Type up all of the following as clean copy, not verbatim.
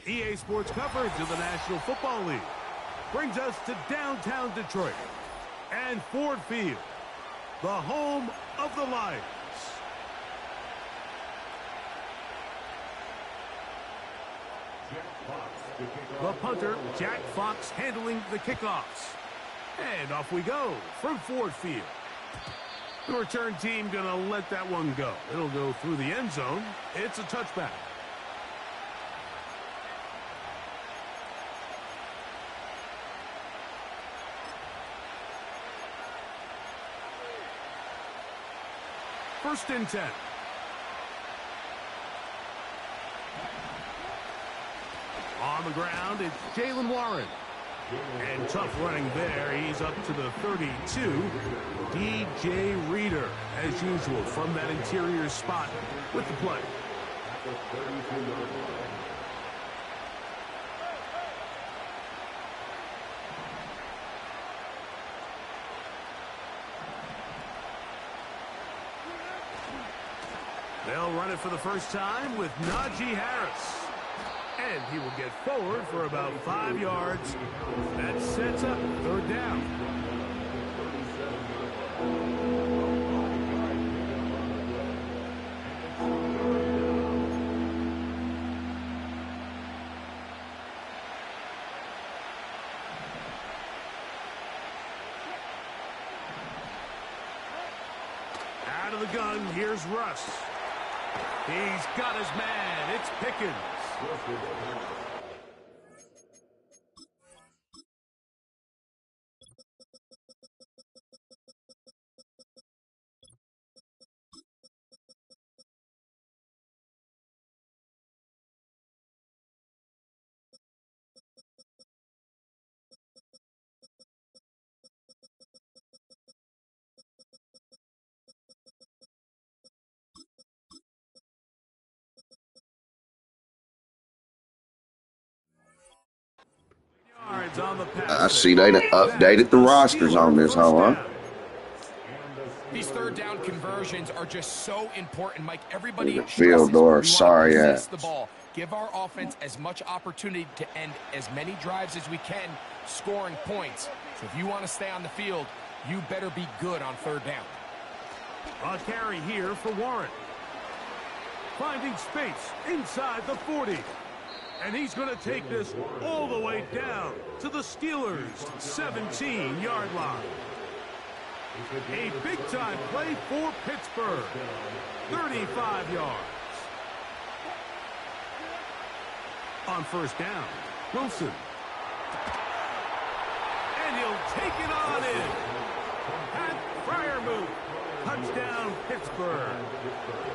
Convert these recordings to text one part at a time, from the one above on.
EA Sports coverage of the National Football League brings us to downtown Detroit and Ford Field, the home of the Lions. The punter, Jack Fox, handling the kickoffs. And off we go from Ford Field. The return team going to let that one go. It'll go through the end zone. It's a touchback. First and 10. On the ground, it's Jalen Warren. And tough running there. He's up to the 32. DJ Reader, as usual, from that interior spot with the play. They'll run it for the first time with Najee Harris. And he will get forward for about 5 yards. That sets up third down. Out of the gun, here's Russ. He's got his man. It's Pickens. I see they updated the rosters on this, huh? These third down conversions are just so important, Mike. Everybody field door, sorry ass. The ball. Give our offense as much opportunity to end as many drives as we can, scoring points. So if you want to stay on the field, you better be good on third down. A carry here for Warren. Finding space inside the 40. And he's going to take this all the way down to the Steelers' 17-yard line. A big-time play for Pittsburgh. 35 yards. On first down, Wilson. And he'll take it on in. Pat Fryermuth. Touchdown, Pittsburgh.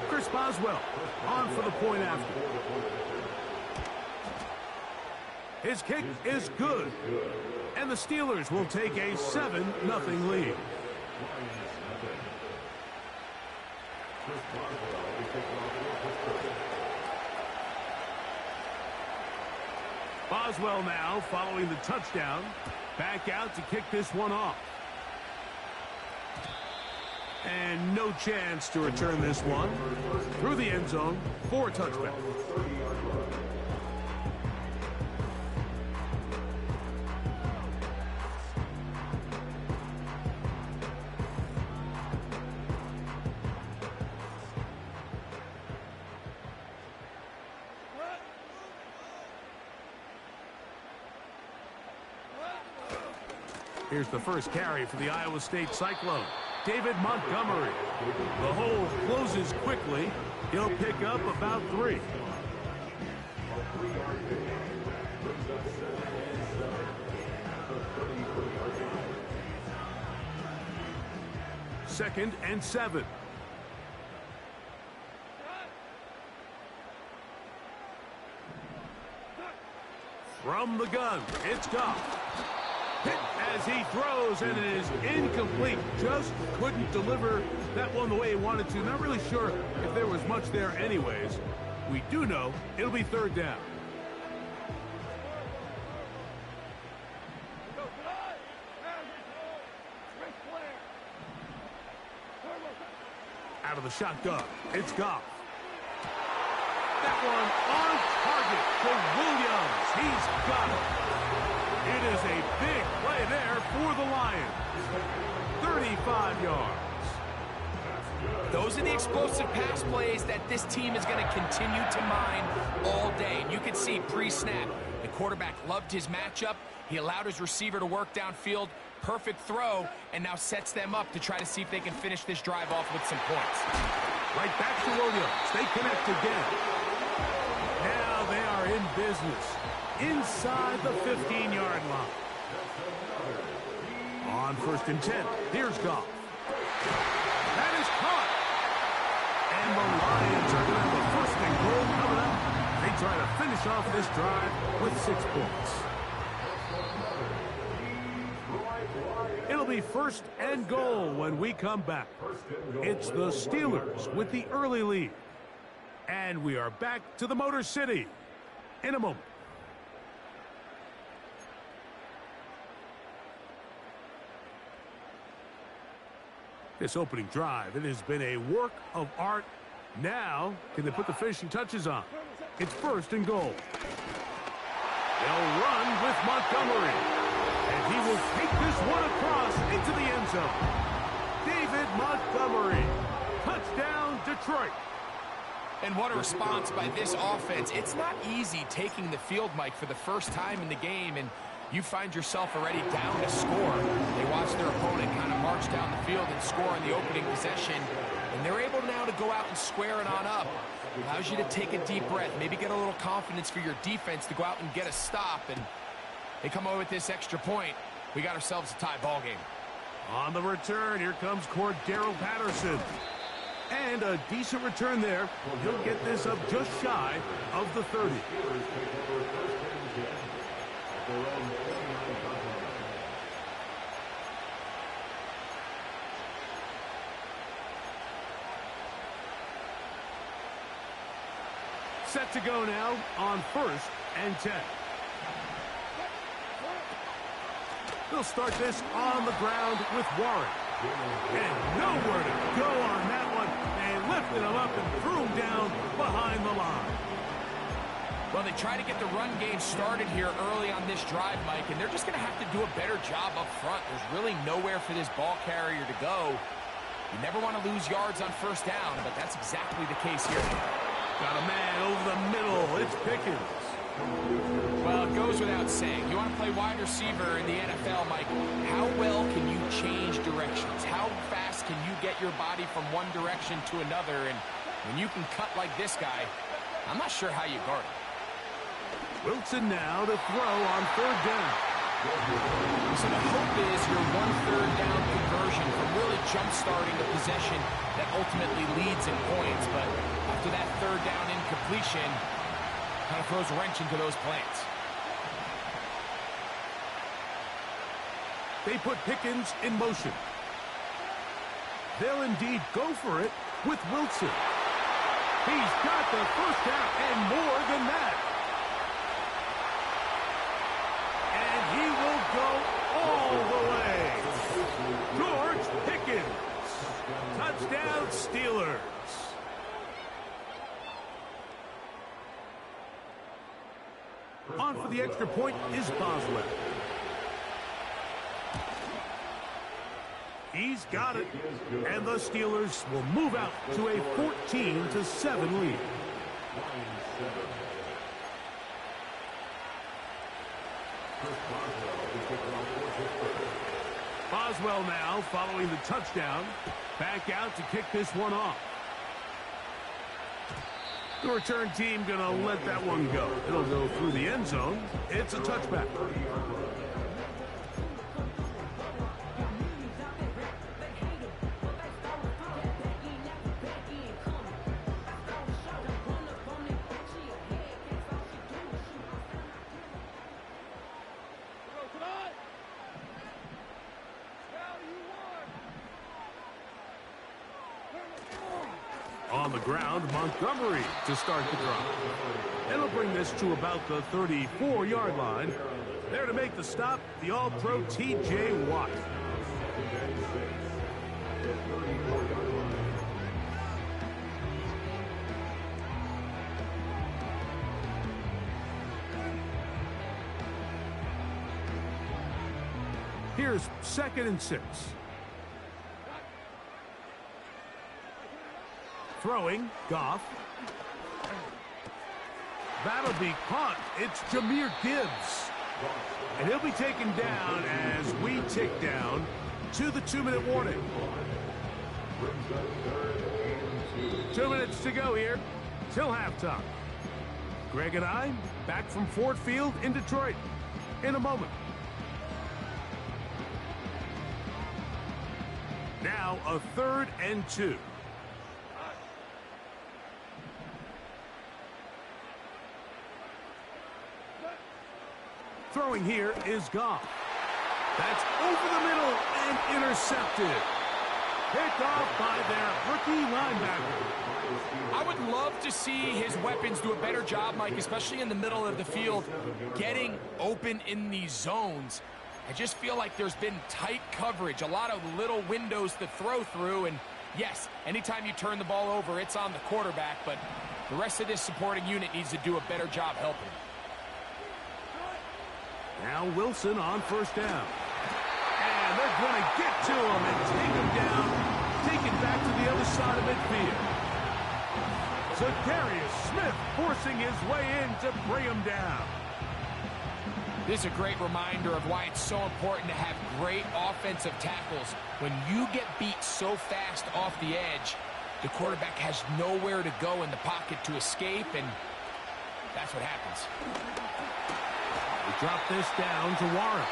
Chris Boswell on for the point after. His kick is good. And the Steelers will take a 7-0 lead. Boswell now following the touchdown. Back out to kick this one off. And no chance to return this one. Through the end zone for a touchback. Here's the first carry for the Iowa State Cyclone. David Montgomery. The hole closes quickly. He'll pick up about 3. Second and 7. From the gun, it's Goff. Hit as he throws, and it is incomplete. Just couldn't deliver that one the way he wanted to. Not really sure if there was much there anyways. We do know it'll be third down. Out of the shotgun, it's Goff. That one on target for Williams. got it. It is a big play there for the Lions. 35 yards. Those are the explosive pass plays that this team is going to continue to mine all day. And you can see pre-snap, the quarterback loved his matchup. He allowed his receiver to work downfield. Perfect throw, and now sets them up to try to see if they can finish this drive off with some points. Right back to Williams. They connect again. Now they are in business inside the 15-yard line. On 1st and 10, here's Goff. That is caught. And the Lions are going to have a 1st and goal coming up. They try to finish off this drive with 6 points. It'll be 1st and goal when we come back. It's the Steelers with the early lead. And we are back to the Motor City in a moment. This opening drive, it has been a work of art. Now, can they put the finishing touches on? It's 1st and goal. They'll run with Montgomery. And he will take this one across into the end zone. David Montgomery. Touchdown, Detroit. And what a response by this offense. It's not easy taking the field, Mike, for the first time in the game, and you find yourself already down to score. They watch their opponent kind of march down the field and score on the opening possession, and they're able now to go out and square it on up. Allows you to take a deep breath, maybe get a little confidence for your defense to go out and get a stop, and they come away with this extra point. We got ourselves a tie ball game. On the return, here comes Cordero Patterson. And a decent return there. He'll get this up just shy of the 30. Set to go now on 1st and 10. They'll start this on the ground with Warren. And nowhere to go on that one. They lifted him up and threw him down behind the line. Well, they try to get the run game started here early on this drive, Mike, and they're just going to have to do a better job up front. There's really nowhere for this ball carrier to go. You never want to lose yards on 1st down, but that's exactly the case here. Got a man over the middle. It's Pickens. Well, it goes without saying. You want to play wide receiver in the NFL, Mike, how well can you change directions? How fast can you get your body from one direction to another? And when you can cut like this guy, I'm not sure how you guard it. Wilson now to throw on 3rd down. So the hope is your 1/3 down conversion from really jump-starting a possession that ultimately leads in points. But after that 3rd down incompletion, kind of throws a wrench into those plans. They put Pickens in motion. They'll indeed go for it with Wilson. He's got the 1st down and more than that. And he will go all the way. George Pickens. Touchdown, Steelers. On for the extra point is Boswell. He's got it. And the Steelers will move out to a 14-7 lead. Boswell now following the touchdown. Back out to kick this one off. The return team going to let that one go. It'll go through the end zone. It's a touchback. On the ground, Montgomery to start the drive. It'll bring this to about the 34-yard line. There to make the stop, the All-Pro T.J. Watt. Here's 2nd and 6. Throwing, Goff. That'll be caught. It's Jahmyr Gibbs. And he'll be taken down as we tick down to the 2-minute warning. 2 minutes to go here till halftime. Greg and I back from Ford Field in Detroit in a moment. Now a 3rd and 2. Throwing here is Goff. That's over the middle and intercepted. Picked off by their rookie linebacker. I would love to see his weapons do a better job, Mike, especially in the middle of the field, getting open in these zones. I just feel like there's been tight coverage, a lot of little windows to throw through, and yes, anytime you turn the ball over, it's on the quarterback, but the rest of this supporting unit needs to do a better job helping. Now Wilson on 1st down. And they're going to get to him and take him down, take it back to the other side of midfield. Za'Darius Smith forcing his way in to bring him down. This is a great reminder of why it's so important to have great offensive tackles. When you get beat so fast off the edge, the quarterback has nowhere to go in the pocket to escape, and that's what happens. They drop this down to Warren.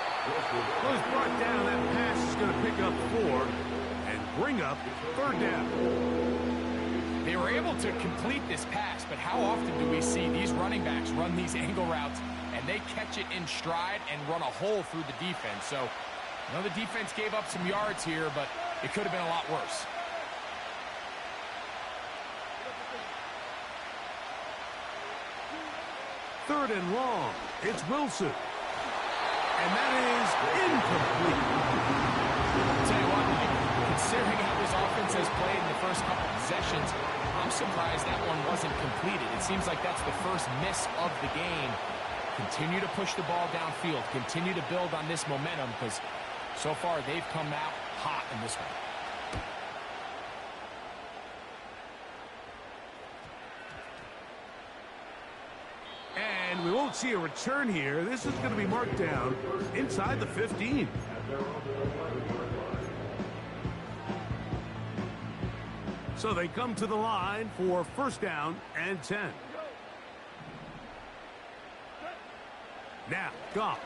Goes brought down. That pass is going to pick up 4 and bring up 3rd down. They were able to complete this pass, but how often do we see these running backs run these angle routes and they catch it in stride and run a hole through the defense? So, I know the defense gave up some yards here, but it could have been a lot worse. Third and long. It's Wilson. And that is incomplete. I'll tell you what, Mike, considering how this offense has played in the first couple possessions, I'm surprised that one wasn't completed. It seems like that's the first miss of the game. Continue to push the ball downfield. Continue to build on this momentum because so far they've come out hot in this one. And we won't see a return here. This is going to be marked down inside the 15. So they come to the line for 1st down and 10. Now, Goff.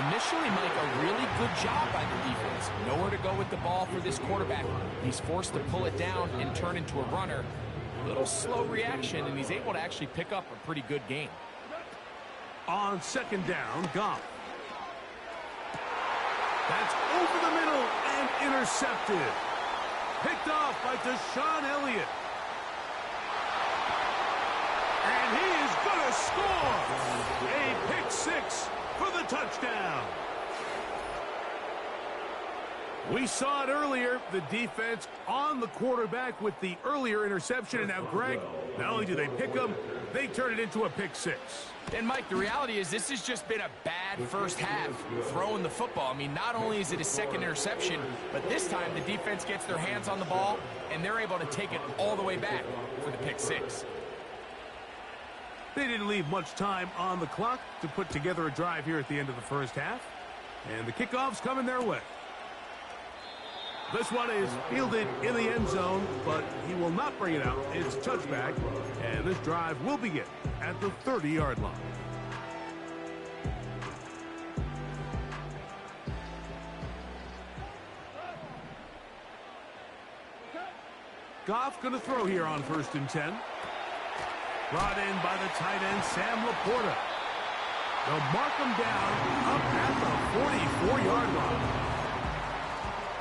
Initially, Mike, a really good job by the defense. Nowhere to go with the ball for this quarterback. He's forced to pull it down and turn into a runner. A little slow reaction, and he's able to actually pick up a pretty good game. On 2nd down, Goff. That's over the middle and intercepted. Picked off by Deshaun Elliott. And he is going to score. A pick 6 for the touchdown. We saw it earlier, the defense on the quarterback with the earlier interception. And now, Greg, not only do they pick him, they turn it into a pick 6. And, Mike, the reality is this has just been a bad first half throwing the football. I mean, not only is it a 2nd interception, but this time the defense gets their hands on the ball, and they're able to take it all the way back for the pick 6. They didn't leave much time on the clock to put together a drive here at the end of the first half. And the kickoff's coming their way. This one is fielded in the end zone, but he will not bring it out. It's a touchback, and this drive will begin at the 30-yard line. Goff going to throw here on 1st and 10. Brought in by the tight end, Sam Laporta. They'll mark him down up at the 44-yard line.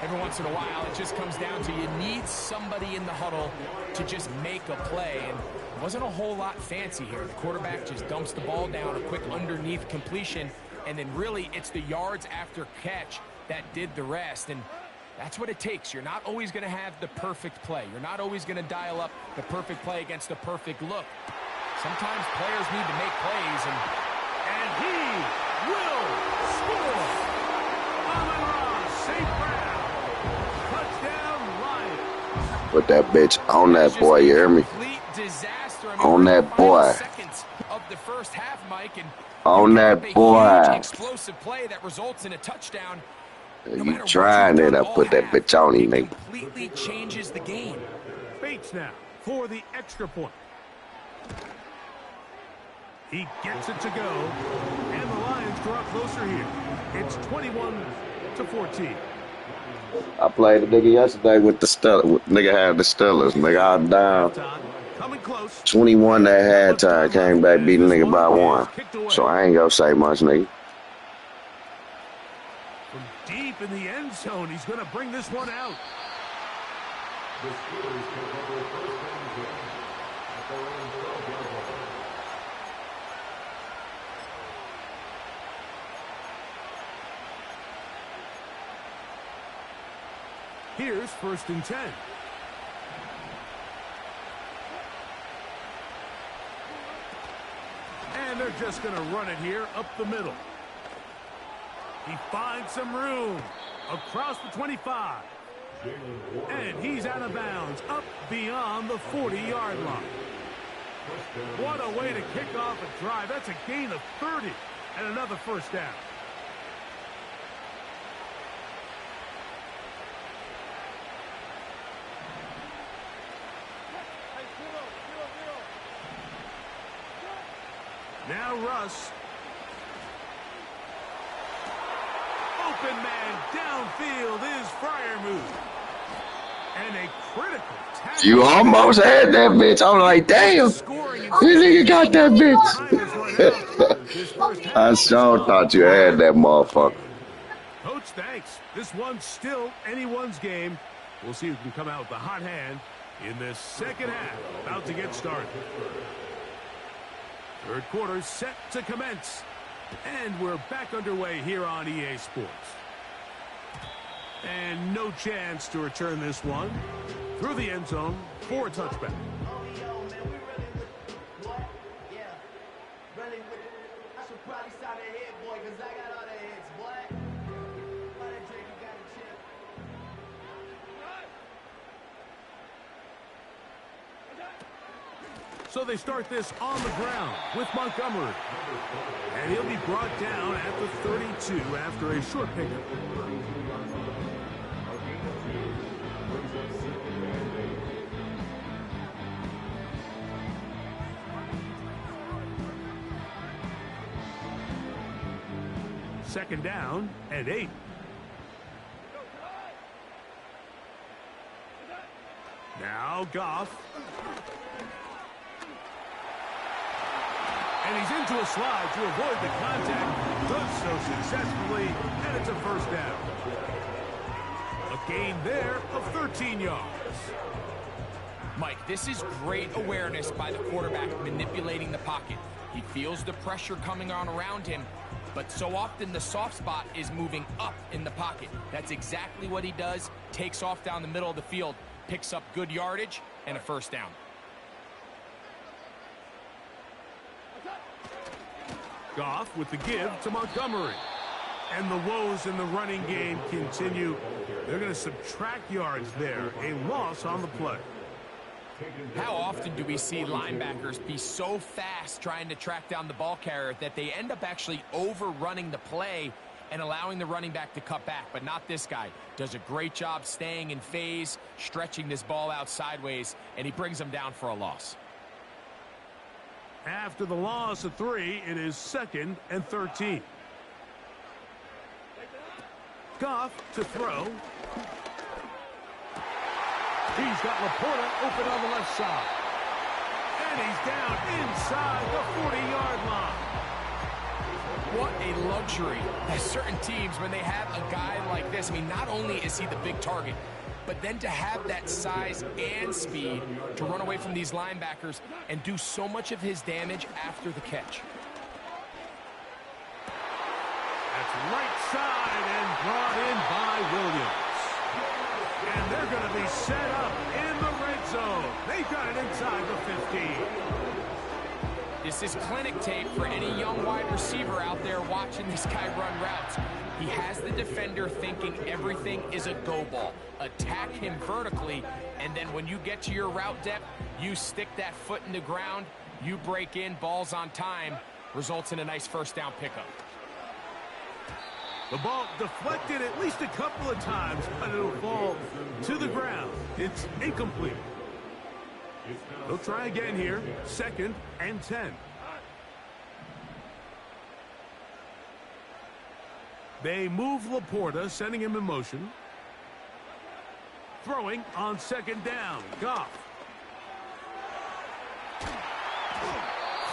Every once in a while, it just comes down to you need somebody in the huddle to just make a play. And it wasn't a whole lot fancy here. The quarterback just dumps the ball down, a quick underneath completion, and then really it's the yards after catch that did the rest. And that's what it takes. You're not always going to have the perfect play. You're not always going to dial up the perfect play against the perfect look. Sometimes players need to make plays, and he will score. Amon-Ra St. Brown. Touchdown, Lions. Put that bitch on that boy, you hear me? Complete disaster. I mean, On that boy. Seconds of the first half, Mike, and On that boy. huge explosive play that results in a touchdown. You trying it, I put that bitch on you, nigga. Completely changes the game. Bates now for the extra point. He gets it to go, and the Lions draw closer here. It's 21-14. I played a nigga yesterday with the Steelers. Nigga had the Steelers. Nigga, I was down. Coming close. 21 at halftime. Came back, beat a nigga by 1. So I ain't gonna say much, nigga. From deep in the end zone, he's gonna bring this one out. Here's 1st and 10. And they're just going to run it here up the middle. He finds some room across the 25. And he's out of bounds up beyond the 40-yard line. What a way to kick off a drive. That's a gain of 30 and another first down. Now Russ. Open man downfield is Freiermuth. And a critical tackle. You almost had that bitch. I was like, damn. This nigga got that bitch. I sure thought you had that motherfucker. Coach, thanks. This one's still anyone's game. We'll see who can come out with the hot hand in this second half. About to get started. Third quarter set to commence. And we're back underway here on EA Sports. And no chance to return this one through the end zone for a touchback. So they start this on the ground with Montgomery. And he'll be brought down at the 32 after a short pickup. Second down and 8. Now Goff. And he's into a slide to avoid the contact. Does so successfully, and it's a first down. A gain there of 13 yards. Mike, this is great awareness by the quarterback manipulating the pocket. He feels the pressure coming on around him, but so often the soft spot is moving up in the pocket. That's exactly what he does. Takes off down the middle of the field, picks up good yardage, and a first down. Goff with the give to Montgomery. And the woes in the running game continue. They're going to subtract yards there. A loss on the play. How often do we see linebackers be so fast trying to track down the ball carrier that they end up actually overrunning the play and allowing the running back to cut back? But not this guy. Does a great job staying in phase, stretching this ball out sideways, and he brings them down for a loss. After the loss of 3, it is 2nd and 13. Goff to throw. He's got Laporta open on the left side. And he's down inside the 40-yard line. What a luxury that certain teams, when they have a guy like this, I mean, not only is he the big target, but then to have that size and speed to run away from these linebackers and do so much of his damage after the catch. That's right side and brought in by Williams. And they're going to be set up in the red zone. They've got it inside the 15. This is clinic tape for any young wide receiver out there watching this guy run routes. He has the defender thinking everything is a go ball. Attack him vertically, and then when you get to your route depth, you stick that foot in the ground, you break in, balls on time, results in a nice first down pickup. The ball deflected at least a couple of times, but it'll fall to the ground. It's incomplete. They'll try again here, 2nd and 10. They move Laporta, sending him in motion. Throwing on 2nd down. Goff.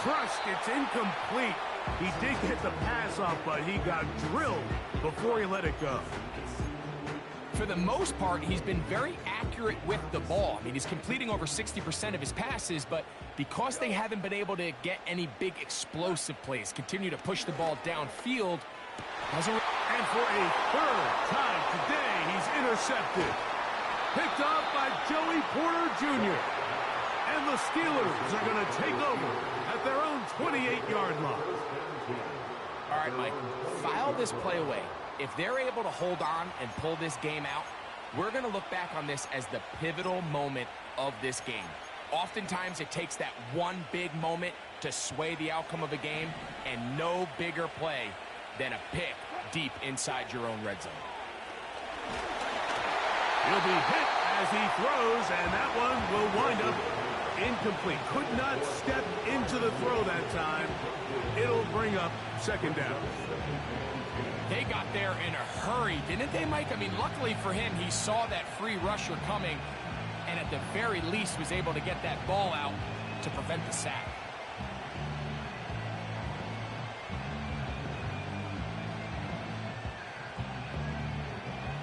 Crushed. It's incomplete. He did get the pass off, but he got drilled before he let it go. For the most part, he's been very accurate with the ball. I mean, he's completing over 60% of his passes, but because they haven't been able to get any big explosive plays, continue to push the ball downfield, and for a 3rd time today, he's intercepted. Picked off by Joey Porter Jr. And the Steelers are going to take over at their own 28-yard line. All right, Mike, file this play away. If they're able to hold on and pull this game out, we're going to look back on this as the pivotal moment of this game. Oftentimes, it takes that one big moment to sway the outcome of a game, and no bigger play than a pick deep inside your own red zone. He'll be hit as he throws, and that one will wind up incomplete. Could not step into the throw that time. It'll bring up 2nd down. They got there in a hurry, didn't they, Mike? I mean, luckily for him, he saw that free rusher coming, and at the very least was able to get that ball out to prevent the sack.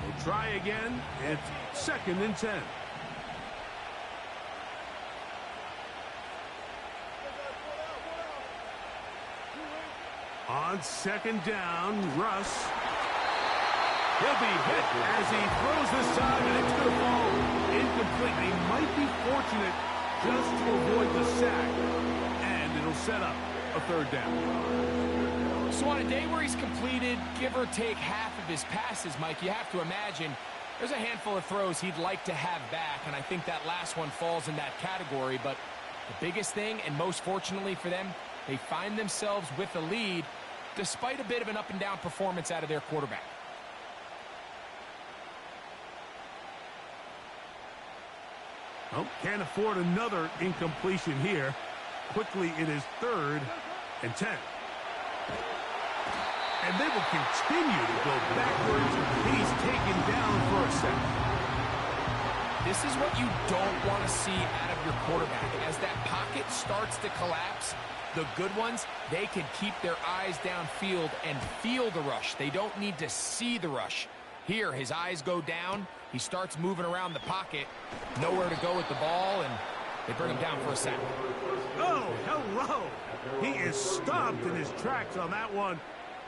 We'll try again. It's 2nd and 10. On 2nd down, Russ. He'll be hit as he throws this time, and it's going to fall incomplete. They might be fortunate just to avoid the sack, and it'll set up a 3rd down. So on a day where he's completed, give or take half of his passes, Mike, you have to imagine there's a handful of throws he'd like to have back, and I think that last one falls in that category. But the biggest thing, and most fortunately for them, they find themselves with a lead despite a bit of an up-and-down performance out of their quarterback. Well, can't afford another incompletion here. Quickly, it is 3rd and 10. And they will continue to go backwards. He's taken down for a second. This is what you don't want to see out of your quarterback. As that pocket starts to collapse, the good ones, they can keep their eyes downfield and feel the rush. They don't need to see the rush. Here, his eyes go down. He starts moving around the pocket. Nowhere to go with the ball, and they bring him down for a sack. Oh, hello. He is stopped in his tracks on that one.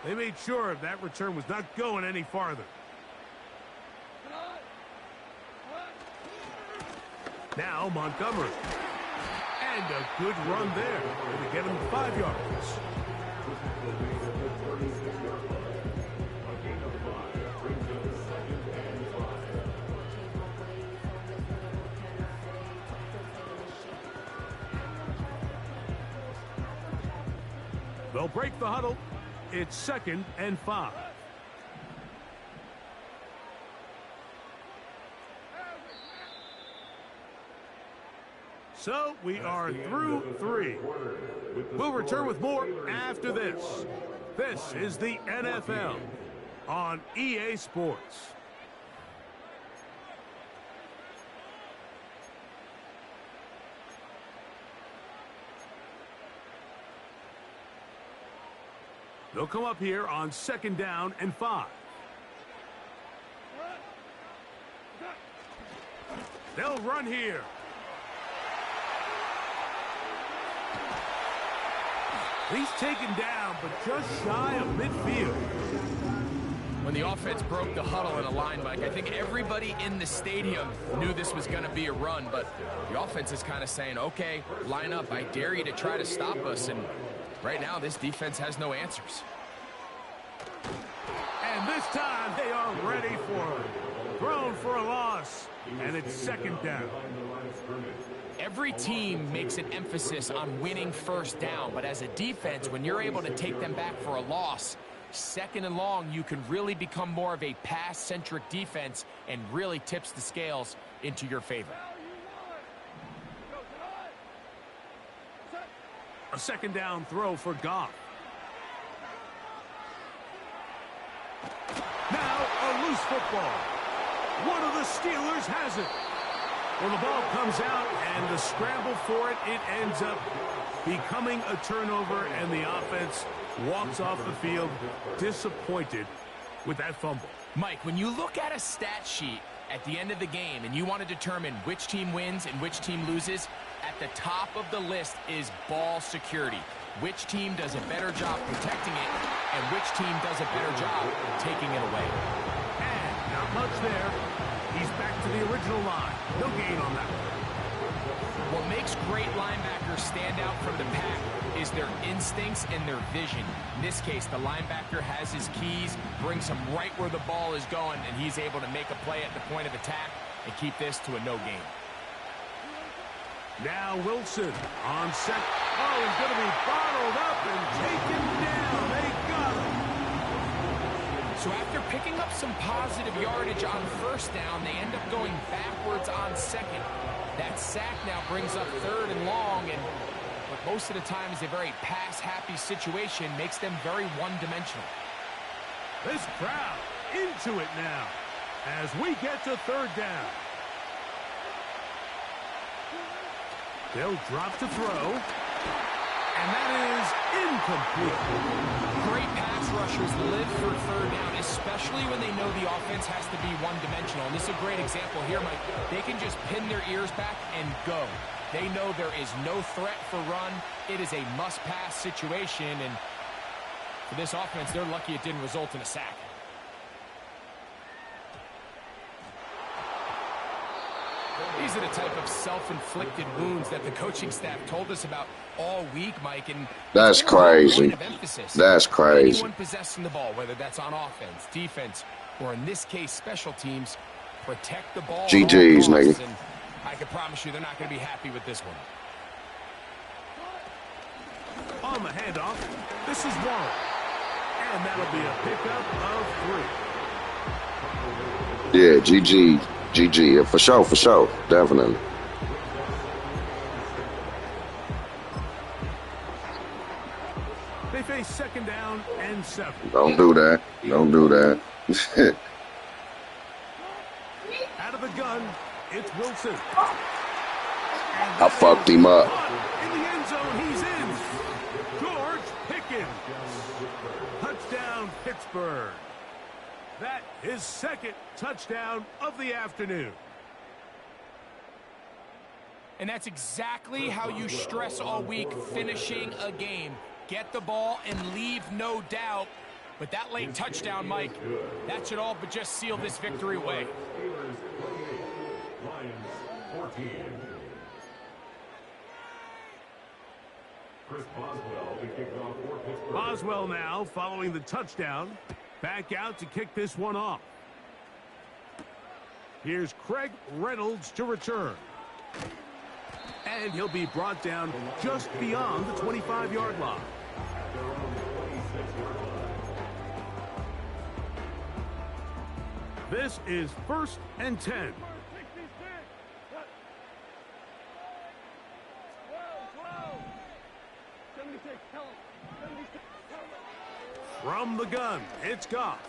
They made sure that return was not going any farther. Now Montgomery. And a good run there. To get him 5 yards. They'll break the huddle. It's 2nd and 5. So we are through 3. We'll return with more after this. This is the NFL on EA Sports. They'll come up here on 2nd down and 5. They'll run here. He's taken down, but just shy of midfield. When the offense broke the huddle in a line, Mike, I think everybody in the stadium knew this was going to be a run, but the offense is kind of saying, okay, line up. I dare you to try to stop us, and right now this defense has no answers. And this time they are ready for it. Thrown for a loss, and it's second down. Every team makes an emphasis on winning first down, but as a defense, when you're able to take them back for a loss, second and long, you can really become more of a pass-centric defense and really tips the scales into your favor. A second down throw for Goff. Now a loose football. One of the Steelers has it. Well, the ball comes out, and the scramble for it, it ends up becoming a turnover, and the offense walks off the field disappointed with that fumble. Mike, when you look at a stat sheet at the end of the game and you want to determine which team wins and which team loses, at the top of the list is ball security. Which team does a better job protecting it, and which team does a better job taking it away. And not much there. He's back to the original line. No gain on that one. What makes great linebackers stand out from the pack is their instincts and their vision. In this case, the linebacker has his keys, brings him right where the ball is going, and he's able to make a play at the point of attack and keep this to a no gain. Now Wilson on set. Oh, he's going to be bottled up and taken down. They got him. So after picking up some positive yardage on first down, they end up going backwards on second. That sack now brings up third and long, and what most of the time is a very pass-happy situation makes them very one-dimensional. This crowd into it now as we get to third down. They'll drop to throw, and that is incomplete. Great pass rushers live for third down, especially when they know the offense has to be one-dimensional. And this is a great example here, Mike. They can just pin their ears back and go. They know there is no threat for run. It is a must-pass situation, and for this offense, they're lucky it didn't result in a sack. These are the type of self-inflicted wounds that the coaching staff told us about all week, Mike. And that's crazy. That's crazy. Anyone possessing the ball, whether that's on offense, defense, or in this case, special teams, protect the ball. GG's, nigga. And I can promise you they're not going to be happy with this one. On the handoff, this is Warren. And that'll be a pickup of 3. Yeah, GG. GG, for sure, definitely. They face second down and 7. Don't do that. Don't do that. Out of the gun, it's Wilson. I fucked him up. In the end zone, he's in. George Pickens. Touchdown, Pittsburgh. That is second touchdown of the afternoon. And that's exactly how you stress all week, finishing a game. Get the ball and leave no doubt. But that late touchdown, Mike, that should all but just seal this victory away. Boswell now following the touchdown. Back out to kick this one off. Here's Craig Reynolds to return. And he'll be brought down just beyond the 25-yard line. This is 1st and 10. From the gun, it's Goff.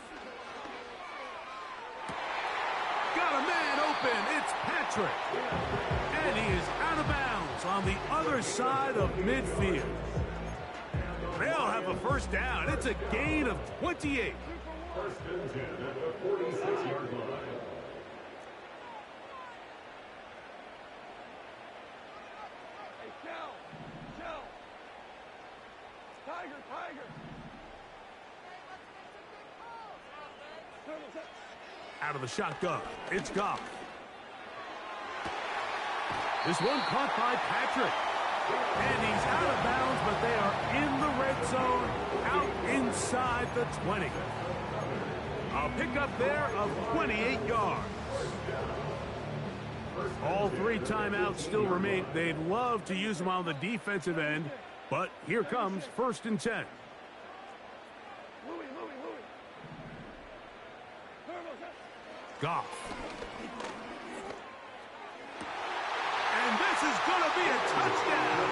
Got a man open, it's Patrick. And he is out of bounds on the other side of midfield. They'll have a first down. It's a gain of 28. 1st and 10 at the 46-yard line. Hey, Kel. Tiger. Out of the shotgun, it's Goff. This one caught by Patrick. And he's out of bounds, but they are in the red zone, out inside the 20. A pickup there of 28 yards. All three timeouts still remain. They'd love to use them on the defensive end, but here comes 1st and 10. Goff. And this is going to be a touchdown.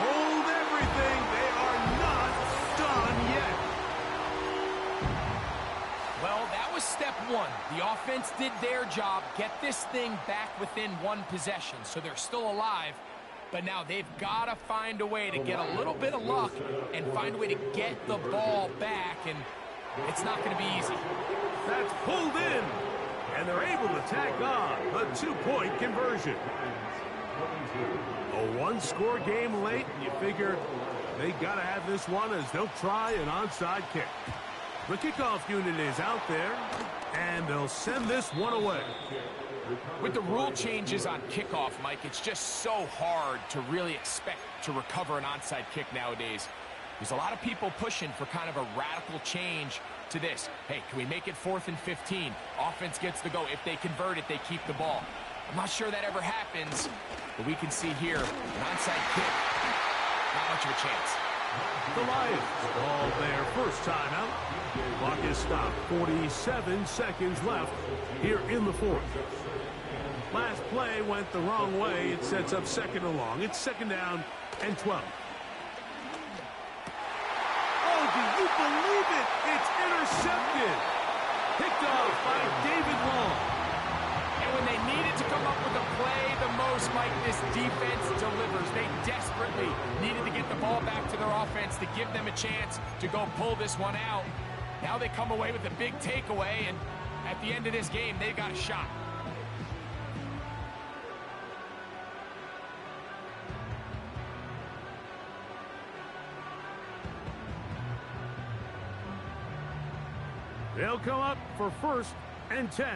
Hold everything. They are not done yet. Well, that was step one. The offense did their job, get this thing back within one possession, so they're still alive. But now they've got to find a way to get a little bit of luck and find a way to get the ball back, and it's not going to be easy. That's pulled in, and they're able to tack on a 2-point conversion. A one-score game late, and you figure they got to have this one as they'll try an onside kick. The kickoff unit is out there, and they'll send this one away. With the rule changes on kickoff, Mike, it's just so hard to really expect to recover an onside kick nowadays. There's a lot of people pushing for kind of a radical change to this. Hey, can we make it 4th and 15? Offense gets the go. If they convert it, they keep the ball. I'm not sure that ever happens, but we can see here an onside kick. Not much of a chance. The Lions call their first timeout. Clock is stopped. 47 seconds left here in the 4th. Last play went the wrong way. It sets up 2nd and long. It's 2nd down and 12. Oh, do you believe it? It's intercepted. Picked off by David Long. And when they needed to come up with a play the most, Mike, this defense delivers. They desperately needed to get the ball back to their offense to give them a chance to go pull this one out. Now they come away with a big takeaway, and at the end of this game, they've got a shot. They'll come up for 1st and 10.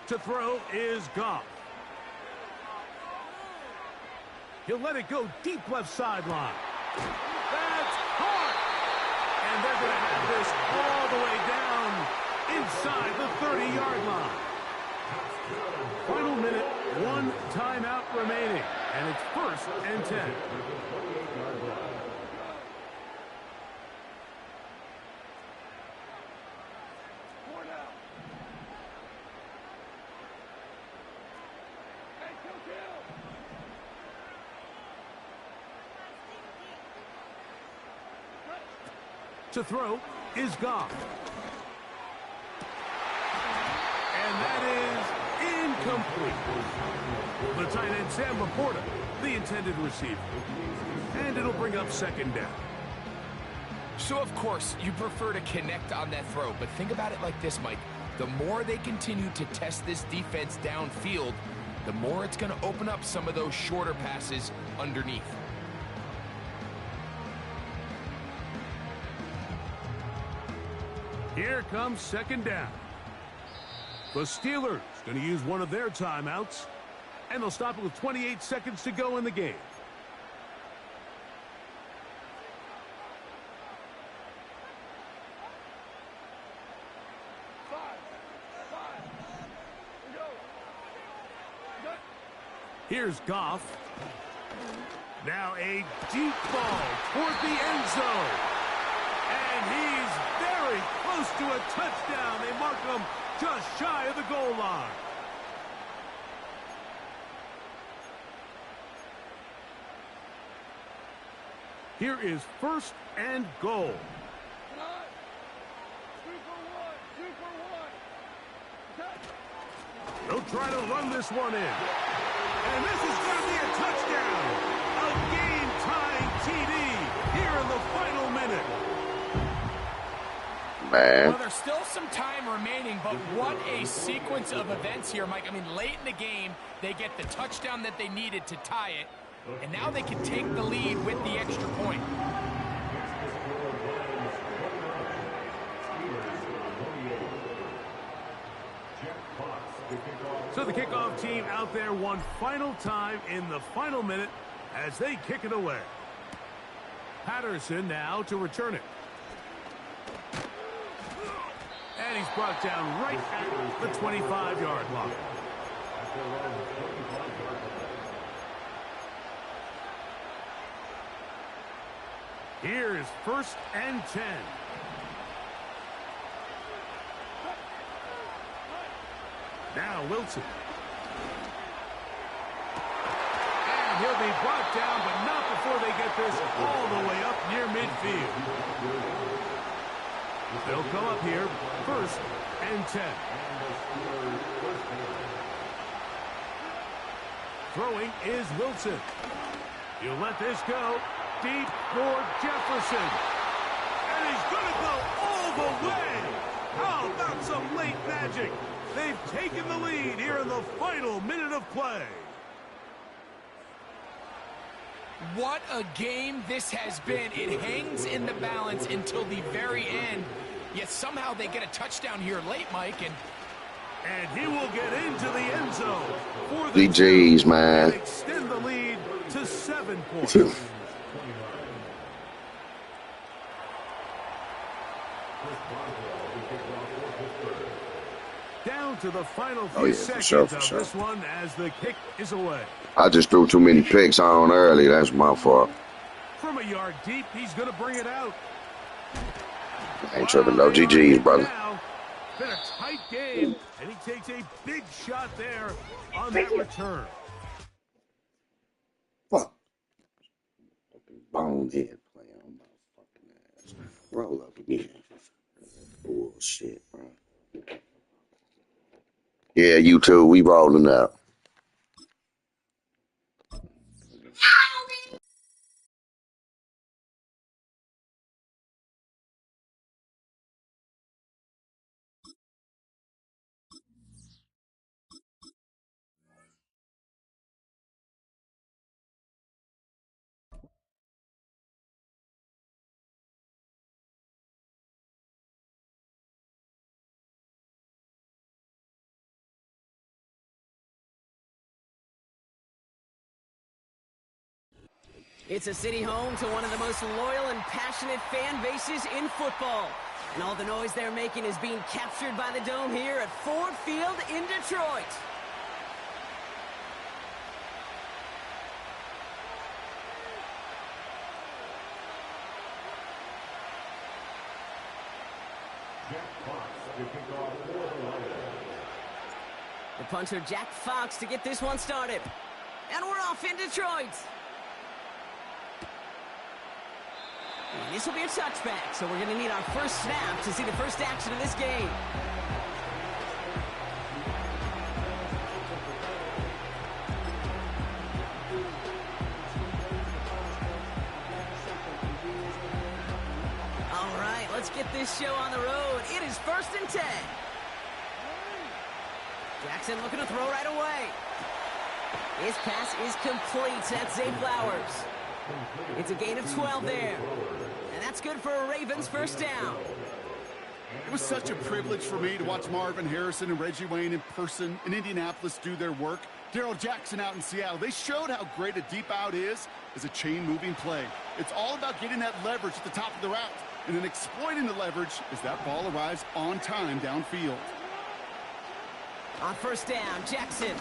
To throw is Goff. He'll let it go deep left sideline. That's caught! And they're going to have this all the way down inside the 30-yard line. Final minute, 1 timeout remaining, and it's 1st and 10. To throw is Goff. And that is incomplete. The tight end, Sam Laporta, the intended receiver. And it'll bring up 2nd down. So, of course, you prefer to connect on that throw, but think about it like this, Mike. The more they continue to test this defense downfield, the more it's going to open up some of those shorter passes underneath. Here comes 2nd down. The Steelers going to use one of their timeouts, and they'll stop it with 28 seconds to go in the game. Here's Goff. Now a deep ball toward the end zone. And he's very close to a touchdown. They mark him just shy of the goal line. Here is 1st and goal. They'll try to run this one in. And this is going to be a touchdown. A game-tying TD here in the final minute. man. Well, there's still some time remaining, but what a sequence of events here, Mike. I mean, late in the game, they get the touchdown that they needed to tie it, and now they can take the lead with the extra point. So the kickoff team out there one final time in the final minute as they kick it away. Patterson now to return it. And he's brought down right at the 25-yard line. Here's 1st and 10. Now Wilson. And he'll be brought down, but not before they get this all the way up near midfield. They'll come up here, 1st and 10. Throwing is Wilson. He'll let this go deep for Jefferson. And he's going to go all the way. How about some late magic? They've taken the lead here in the final minute of play. What a game this has been. It hangs in the balance until the very end. Yet somehow they get a touchdown here late, Mike. And he will get into the end zone for the GG's, man. Extend the lead to 7 points. Down to the final few seconds of this one as the kick is away. I just threw too many picks on early. That's my fault. From a yard deep, he's going to bring it out. I ain't tripping though. GG's, brother. Been a tight game, and he takes a big shot there on that return. Fuck. Bonehead playing on my fucking ass. Roll up again. Bullshit, bro. Yeah, you too. We rolling up. It's a city home to one of the most loyal and passionate fan bases in football. And all the noise they're making is being captured by the Dome here at Ford Field in Detroit. The punter, Jack Fox, to get this one started. And we're off in Detroit. And this will be a touchback, so we're going to need our first snap to see the first action of this game. All right, let's get this show on the road. It is 1st and 10. Jackson looking to throw right away. His pass is complete. That's Zay Flowers. It's a gain of 12 there. And that's good for a Ravens first down. It was such a privilege for me to watch Marvin Harrison and Reggie Wayne in person in Indianapolis do their work. Darrell Jackson out in Seattle. They showed how great a deep out is as a chain-moving play. It's all about getting that leverage at the top of the route and then exploiting the leverage as that ball arrives on time downfield. On first down, Jackson.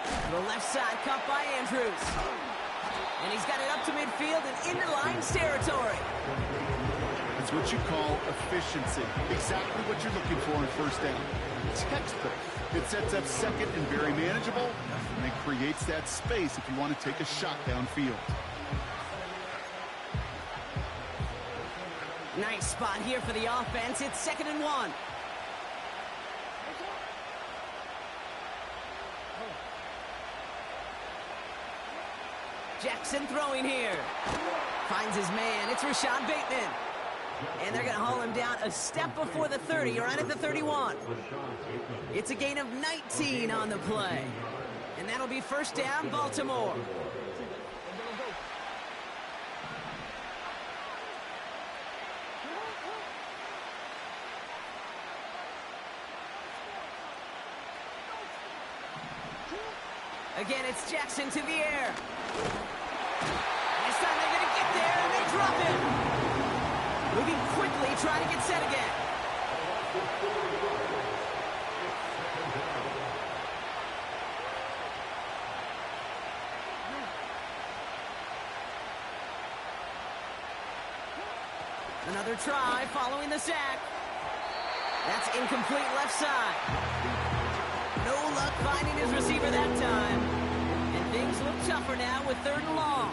To the left side, caught by Andrews. And he's got it up to midfield and into Lions territory. That's what you call efficiency. Exactly what you're looking for in first down. Textbook. It sets up second and very manageable, and it creates that space if you want to take a shot downfield. Nice spot here for the offense. It's 2nd and 1. Jackson throwing here. Finds his man. It's Rashad Bateman. And they're going to haul him down a step before the 30, right at the 31. It's a gain of 19 on the play. And that'll be first down, Baltimore. Again, it's Jackson to the air. This time they're going to get there, and they drop it. Moving quickly, trying to get set again. Another try following the sack. That's incomplete left side. No luck finding his receiver that time. And things look tougher now with 3rd and long.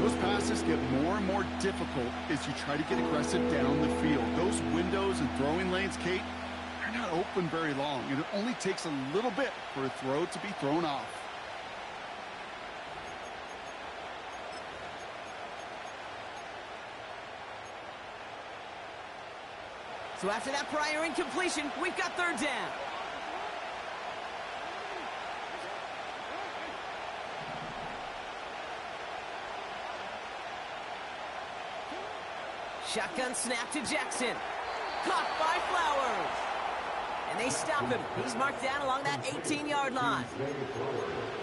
Those passes get more and more difficult as you try to get aggressive down the field. Those windows and throwing lanes, Kate, they're not open very long. And it only takes a little bit for a throw to be thrown off. So after that prior incompletion, we've got 3rd down. Shotgun snap to Jackson. Caught by Flowers. And they stop him. He's marked down along that 18-yard line.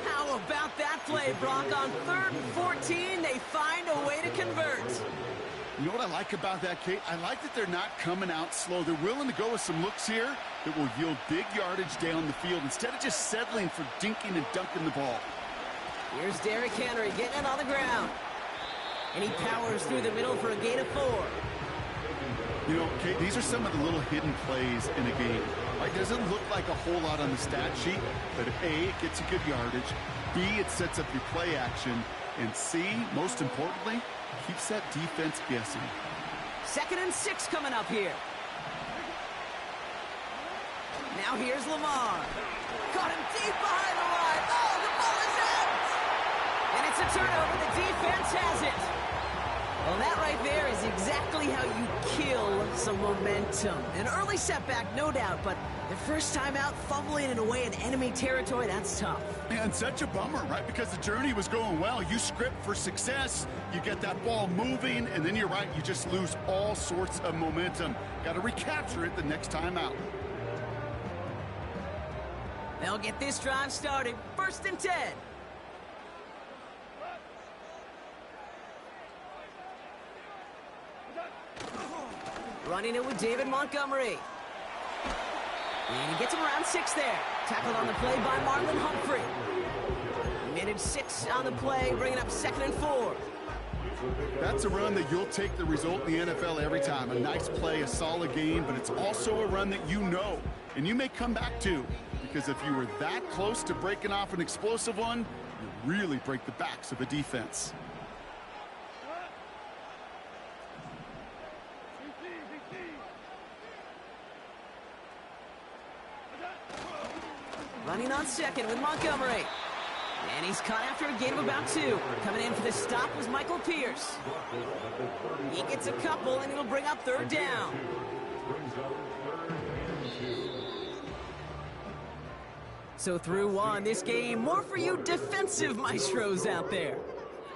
How about that play, Brock? On 3rd and 14, they find a way to convert. You know what I like about that, Kate? I like that they're not coming out slow. They're willing to go with some looks here that will yield big yardage down the field instead of just settling for dinking and dunking the ball. Here's Derrick Henry getting it on the ground. And he powers through the middle for a gain of 4. You know, Kate, these are some of the little hidden plays in a game. Right? It doesn't look like a whole lot on the stat sheet, but A, it gets you good yardage. B, it sets up your play action. And C, most importantly, keeps that defense guessing. 2nd and 6 coming up here. Now here's Lamar. Got him deep behind the line. Oh, the ball is out! And it's a turnover. The defense has it. Well, that right there is exactly how you kill some momentum. An early setback, no doubt, but the first time out, fumbling in away in enemy territory, that's tough. And such a bummer, right? Because the journey was going well. You script for success, you get that ball moving, and then you're right, you just lose all sorts of momentum. Got to recapture it the next time out. They'll get this drive started. 1st and 10. Running it with David Montgomery. And he gets him around 6 there. Tackled on the play by Marlon Humphrey. Managed 6 on the play, bringing up 2nd and 4. That's a run that you'll take the result in the NFL every time. A nice play, a solid game, but it's also a run that you know, and you may come back to, because if you were that close to breaking off an explosive one, you really break the backs of a defense. Running on 2nd with Montgomery. And he's caught after a gain of about 2. Coming in for the stop was Michael Pierce. He gets a couple, and it'll bring up 3rd down. So through 1, this game, more for you defensive maestros out there.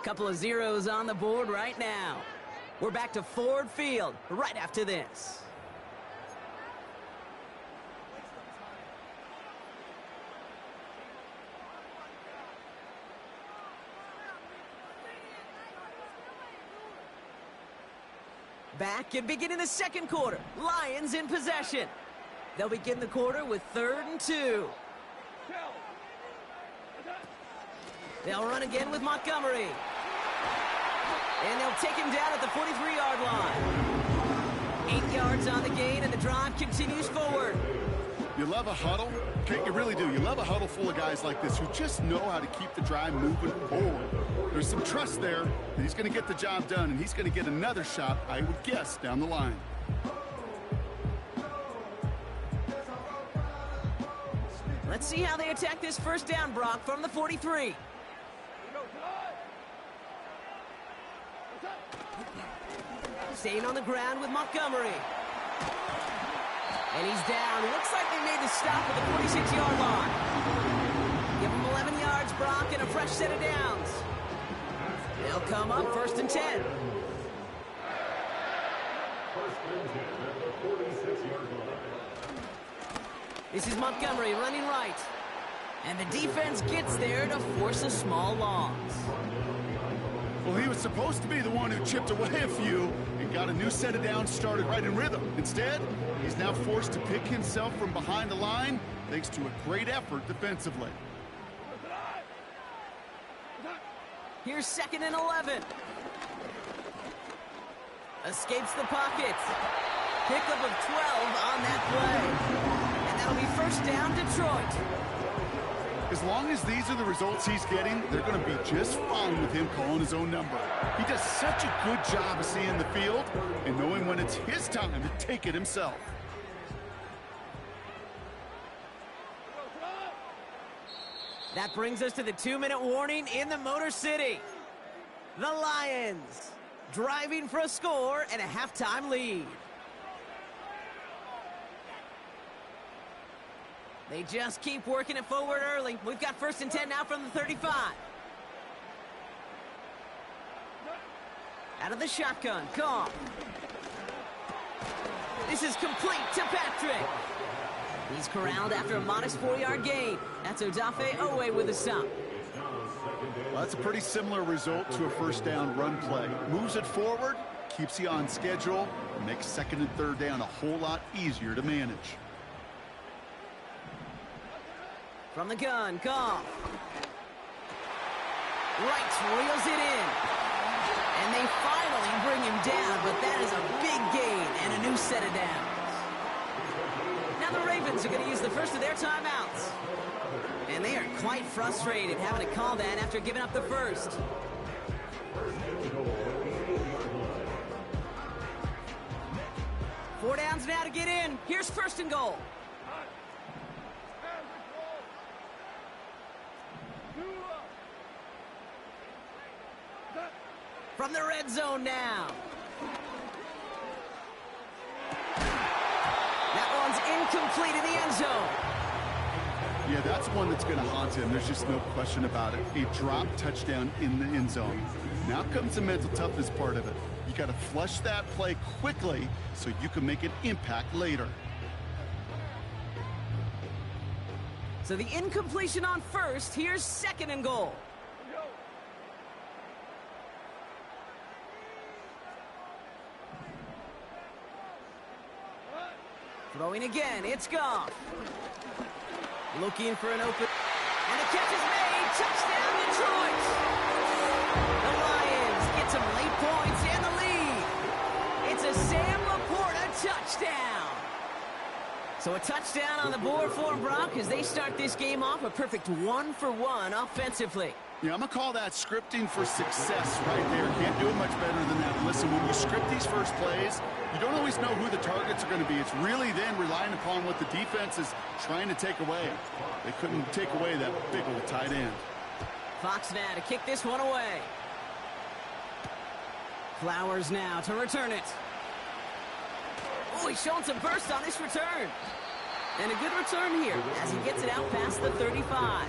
Couple of zeros on the board right now. We're back to Ford Field right after this. Back and beginning the 2nd quarter. Lions in possession. They'll begin the quarter with 3rd and 2. They'll run again with Montgomery. And they'll take him down at the 43-yard line. 8 yards on the gain, and the drive continues forward. You love a huddle? Okay, you really do. You love a huddle full of guys like this who just know how to keep the drive moving forward. There's some trust there that he's going to get the job done, and he's going to get another shot, I would guess, down the line. Let's see how they attack this 1st down, Brock, from the 43. staying on the ground with Montgomery. And he's down. Looks like they made the stop at the 46-yard line. Give him 11 yards, Brock, and a fresh set of downs. They'll come up 1st and 10. 1st and 10 at the 46-yard line. This is Montgomery running right. And the defense gets there to force a small loss. Well, he was supposed to be the one who chipped away a few and got a new set of downs started right in rhythm. Instead, he's now forced to pick himself from behind the line thanks to a great effort defensively. Here's 2nd and 11. Escapes the pocket. Pickup of 12 on that play. And that'll be 1st down, Detroit. As long as these are the results he's getting, they're going to be just fine with him calling his own number. He does such a good job of seeing the field and knowing when it's his time to take it himself. That brings us to the 2-minute warning in the Motor City. The Lions driving for a score and a halftime lead. They just keep working it forward early. We've got 1st and 10 now from the 35. Out of the shotgun, Goff. This is complete to Patrick. He's corralled after a modest 4-yard gain. That's Odafe Owe with a stop. Well, that's a pretty similar result to a 1st down run play. Moves it forward, keeps you on schedule, and makes 2nd and 3rd down a whole lot easier to manage. From the gun, Goff. Wright reels it in. And they finally bring him down, but that is a big gain and a new set of downs. Now the Ravens are going to use the first of their timeouts. And they are quite frustrated having to call that after giving up the first. Four downs now to get in. Here's 1st and goal. From the red zone now. That one's incomplete in the end zone. Yeah, that's one that's going to haunt him. There's just no question about it. A drop touchdown in the end zone. Now comes the mental toughness part of it. You got to flush that play quickly so you can make an impact later. So the incompletion on 1st. Here's 2nd and goal. Throwing again, it's Goff. Looking for an open... And the catch is made. Touchdown, Detroit. The Lions get some late points and the lead. It's a Sam Laporta touchdown. So a touchdown on the board for Brock as they start this game off a perfect 1-for-1 offensively. Yeah, I'm going to call that scripting for success right there. Can't do it much better than that. Listen, when you script these first plays, you don't always know who the targets are going to be. It's really then relying upon what the defense is trying to take away. They couldn't take away that big old tight end. Fox now to kick this one away. Flowers now to return it. Oh, he's showing some burst on this return. And a good return here as he gets it out past the 35.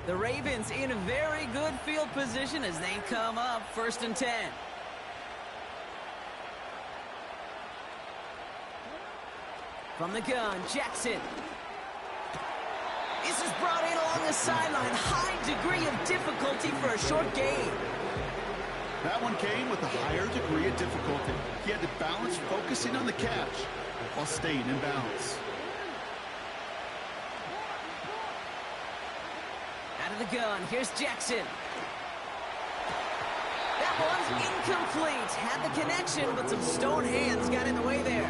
The Ravens in a very good field position as they come up 1st and 10. From the gun, Jackson. This is brought in along the sideline. High degree of difficulty for a short gain. That one came with a higher degree of difficulty. He had to balance focusing on the catch while staying in bounds. Out of the gun, here's Jackson. That one's incomplete. Had the connection, but some stone hands got in the way there.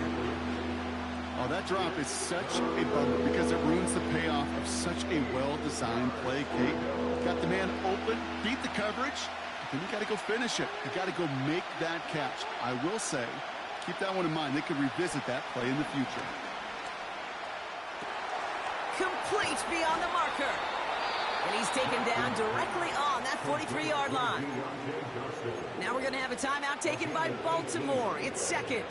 Oh, that drop is such a bummer because it ruins the payoff of such a well-designed play, Kate. Got the man open, beat the coverage, then you got to go finish it. You got to go make that catch. I will say, Keep that one in mind. They could revisit that play in the future. Complete beyond the marker. And he's taken down directly on that 43-yard line. Now we're going to have a timeout taken by Baltimore. It's second.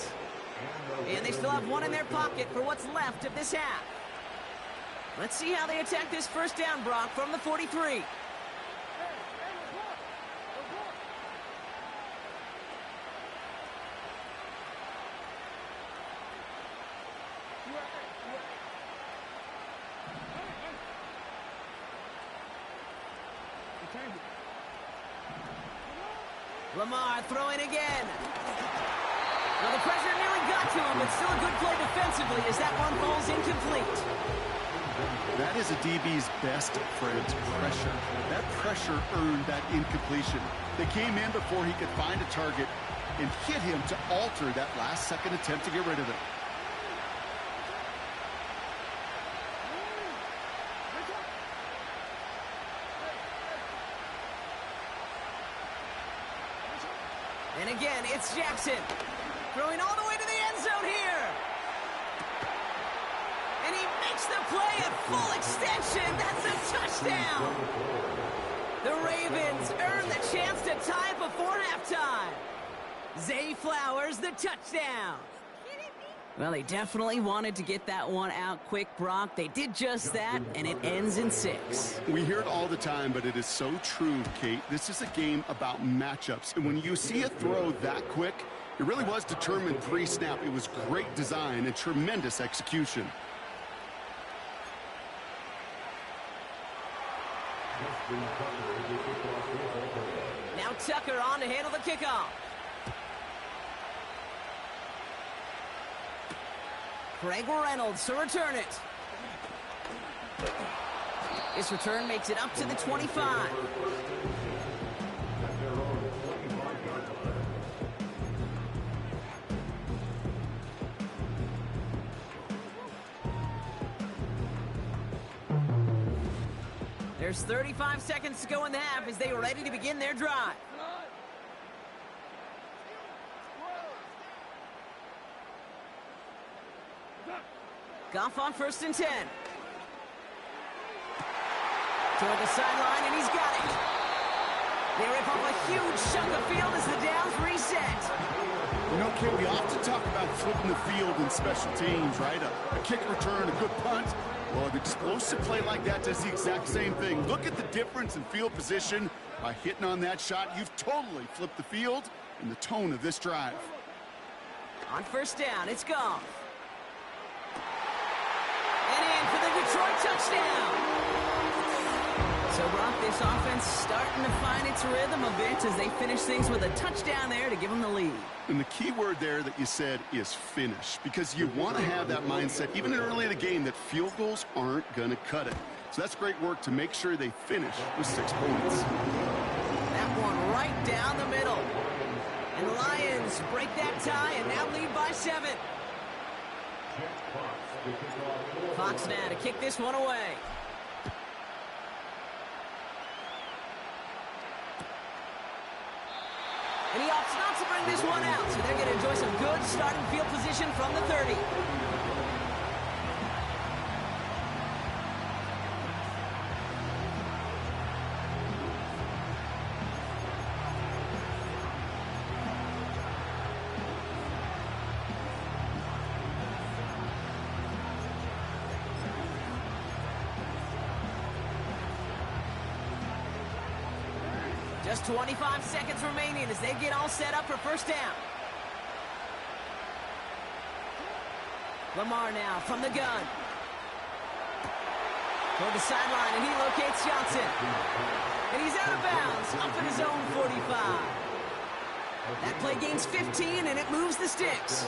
And they still have one in their pocket for what's left of this half. Let's see how they attack this first down, Brock, from the 43. Lamar throwing again. Well, the pressure nearly got to him, but still a good play defensively as that one falls incomplete. That is a DB's best friend, pressure. That pressure earned that incompletion. They came in before he could find a target and hit him to alter that last-second attempt to get rid of it. And again, it's Jackson. Throwing all the way to the end zone here. And he makes the play at full extension. That's a touchdown. The Ravens earn the chance to tie before halftime. Zay Flowers, the touchdown. Well, they definitely wanted to get that one out quick, Brock. They did just that, and it ends in 6. We hear it all the time, but it is so true, Kate. This is a game about matchups. And when you see a throw that quick, it really was determined pre-snap. It was great design and tremendous execution. Now Tucker on to handle the kickoff. Greg Reynolds to return it. This return makes it up to the 25. There's 35 seconds to go in the half as they are ready to begin their drive. Goff on 1st and 10. Toward the sideline, and he's got it. They rip off a huge chunk of field as the downs reset. You know, Kate, we often talk about flipping the field in special teams, right? A kick return, a good punt. Well, an explosive play like that does the exact same thing. Look at the difference in field position. By hitting on that shot, you've totally flipped the field and the tone of this drive. On 1st down, it's Goff. And in for the Detroit touchdown. So, Brock, this offense starting to find its rhythm a bit as they finish things with a touchdown there to give them the lead. And the key word there that you said is finish, because you want to have that mindset, even early in the game, that field goals aren't going to cut it. So that's great work to make sure they finish with 6 points. That one right down the middle. And the Lions break that tie and now lead by 7. Fox now to kick this one away. And he opts not to bring this one out, so they're going to enjoy some good starting field position from the 30. Just 25 seconds remaining as they get all set up for 1st down. Lamar now from the gun. Toward the sideline, and he locates Johnson. And he's out of bounds, up in his own 45. That play gains 15, and it moves the sticks.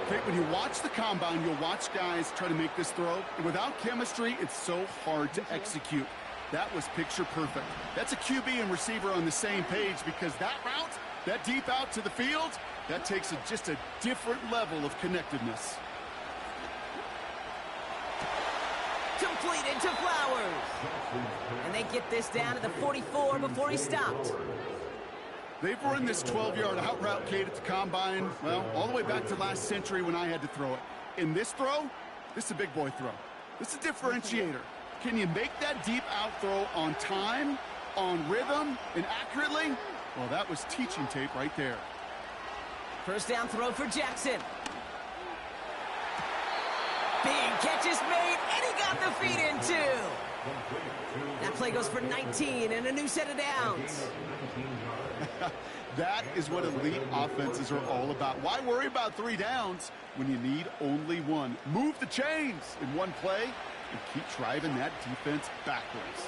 Okay, when you watch the combine, you'll watch guys try to make this throw. And without chemistry, it's so hard to execute. That was picture perfect. That's a QB and receiver on the same page, because that route, that deep out to the field, that takes just a different level of connectedness. Completed to Flowers. And they get this down to the 44 before he stopped. They've run this 12-yard out route, Kate, at the combine, well, all the way back to last century when I had to throw it. In this throw, this is a big boy throw. This is a differentiator. Can you make that deep out throw on time, on rhythm, and accurately? Well, that was teaching tape right there. First down throw for Jackson. Big catch is made, and he got the feet in too. That play goes for 19 and a new set of downs. That is what elite offenses are all about. Why worry about 3 downs when you need only 1? Move the chains in one play and keep driving that defense backwards.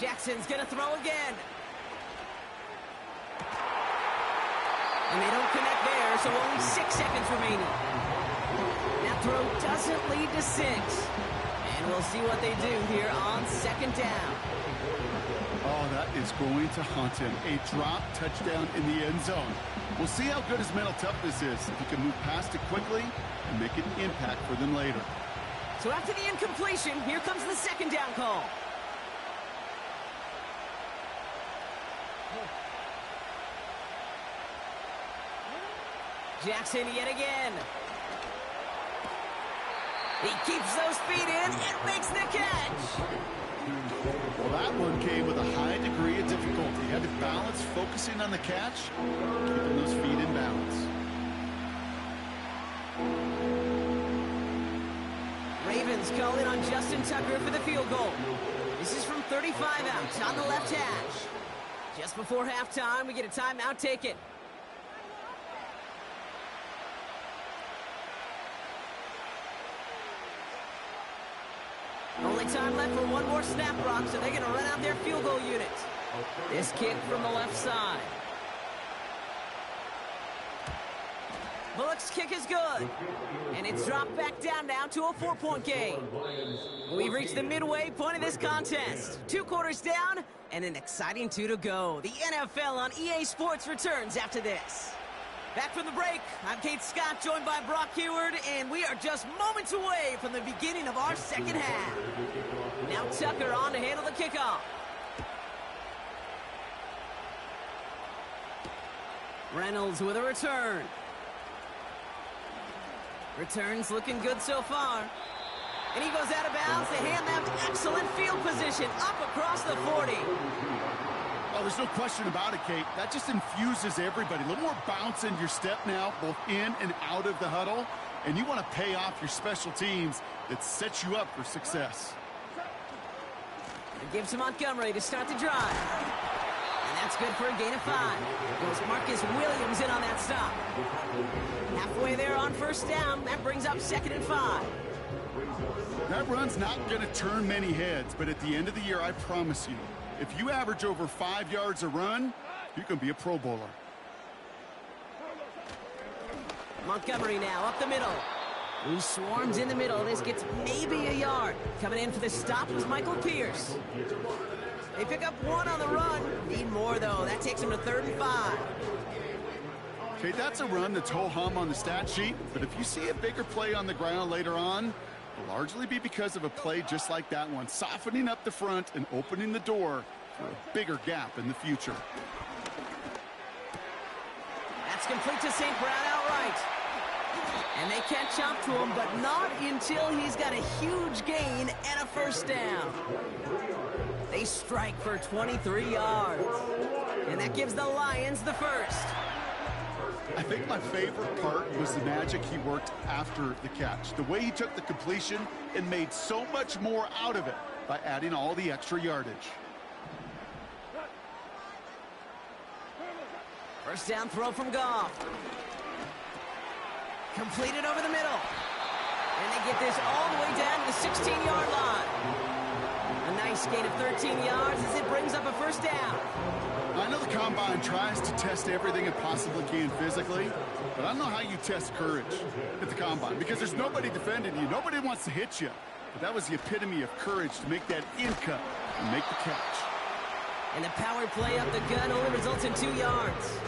Jackson's gonna throw again. And they don't connect there, so only 6 seconds remaining. That throw doesn't lead to 6. And we'll see what they do here on 2nd down. Oh, that is going to haunt him. A drop touchdown in the end zone. We'll see how good his mental toughness is, if he can move past it quickly and make an impact for them later. So after the incompletion, here comes the 2nd down call. Jackson yet again. He keeps those feet in and makes the catch. Well, that one came with a high degree of difficulty. He had to balance focusing on the catch, keeping those feet in balance. Ravens call in on Justin Tucker for the field goal. This is from 35 out on the left hash. Just before halftime, we get a timeout taken. Only time left for one more snap, Brock, so they're going to run out their field goal unit. This kick from the left side. Bullock's kick is good. And it's dropped back down now to a 4-point game. We've reached the midway point of this contest. 2 quarters down and an exciting 2 to go. The NFL on EA Sports returns after this. Back from the break, I'm Kate Scott, joined by Brock Heward, and we are just moments away from the beginning of our 2nd half. Now Tucker on to handle the kickoff. Reynolds with a return. Returns looking good so far. And he goes out of bounds to hand them excellent field position up across the 40. Oh, there's no question about it, Kate. That just infuses everybody. A little more bounce in your step now, both in and out of the huddle. And you want to pay off your special teams that sets you up for success. It gives to Montgomery to start the drive. And that's good for a gain of 5. Goes Marcus Williams in on that stop. Halfway there on 1st down. That brings up 2nd and 5. That run's not going to turn many heads, but at the end of the year, I promise you, if you average over 5 yards a run, you can be a Pro Bowler. Montgomery now up the middle. Who swarms in the middle. This gets maybe a yard. Coming in for the stop was Michael Pierce. They pick up 1 on the run. Need more, though. That takes them to 3rd and 5. Okay, that's a run that's ho-hum on the stat sheet, but if you see a bigger play on the ground later on, it'll largely be because of a play just like that one, softening up the front and opening the door for a bigger gap in the future. That's complete to St. Brown outright. And they catch up to him, but not until he's got a huge gain and a 1st down. They strike for 23 yards. And that gives the Lions the 1st. I think my favorite part was the magic he worked after the catch. The way he took the completion and made so much more out of it by adding all the extra yardage. 1st down throw from Goff. Completed over the middle. And they get this all the way down to the 16-yard line. A nice gain of 13 yards as it brings up a 1st down. I know the Combine tries to test everything it possibly can physically, but I don't know how you test courage at the Combine because there's nobody defending you. Nobody wants to hit you. But that was the epitome of courage to make that in cut and make the catch. And the power play up the gut only results in 2 yards.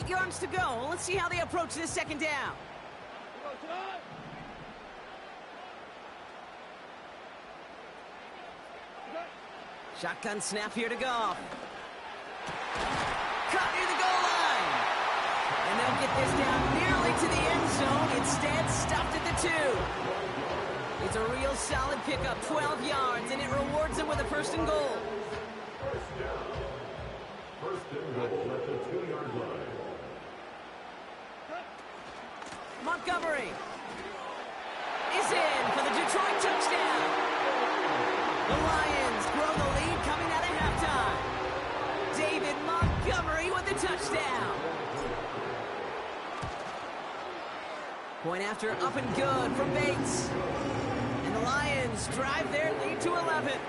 yards to go. Let's see how they approach this second down. Shotgun snap here to Goff. Caught near the goal line. And they'll get this down nearly to the end zone. Instead, stopped at the 2. It's a real solid pickup, 12 yards, and it rewards them with a first and goal. First and goal at the 2-yard line. Montgomery is in for the Detroit touchdown. The Lions grow the lead coming out of halftime. David Montgomery with the touchdown. Point after up and good from Bates. And the Lions drive their lead to 11.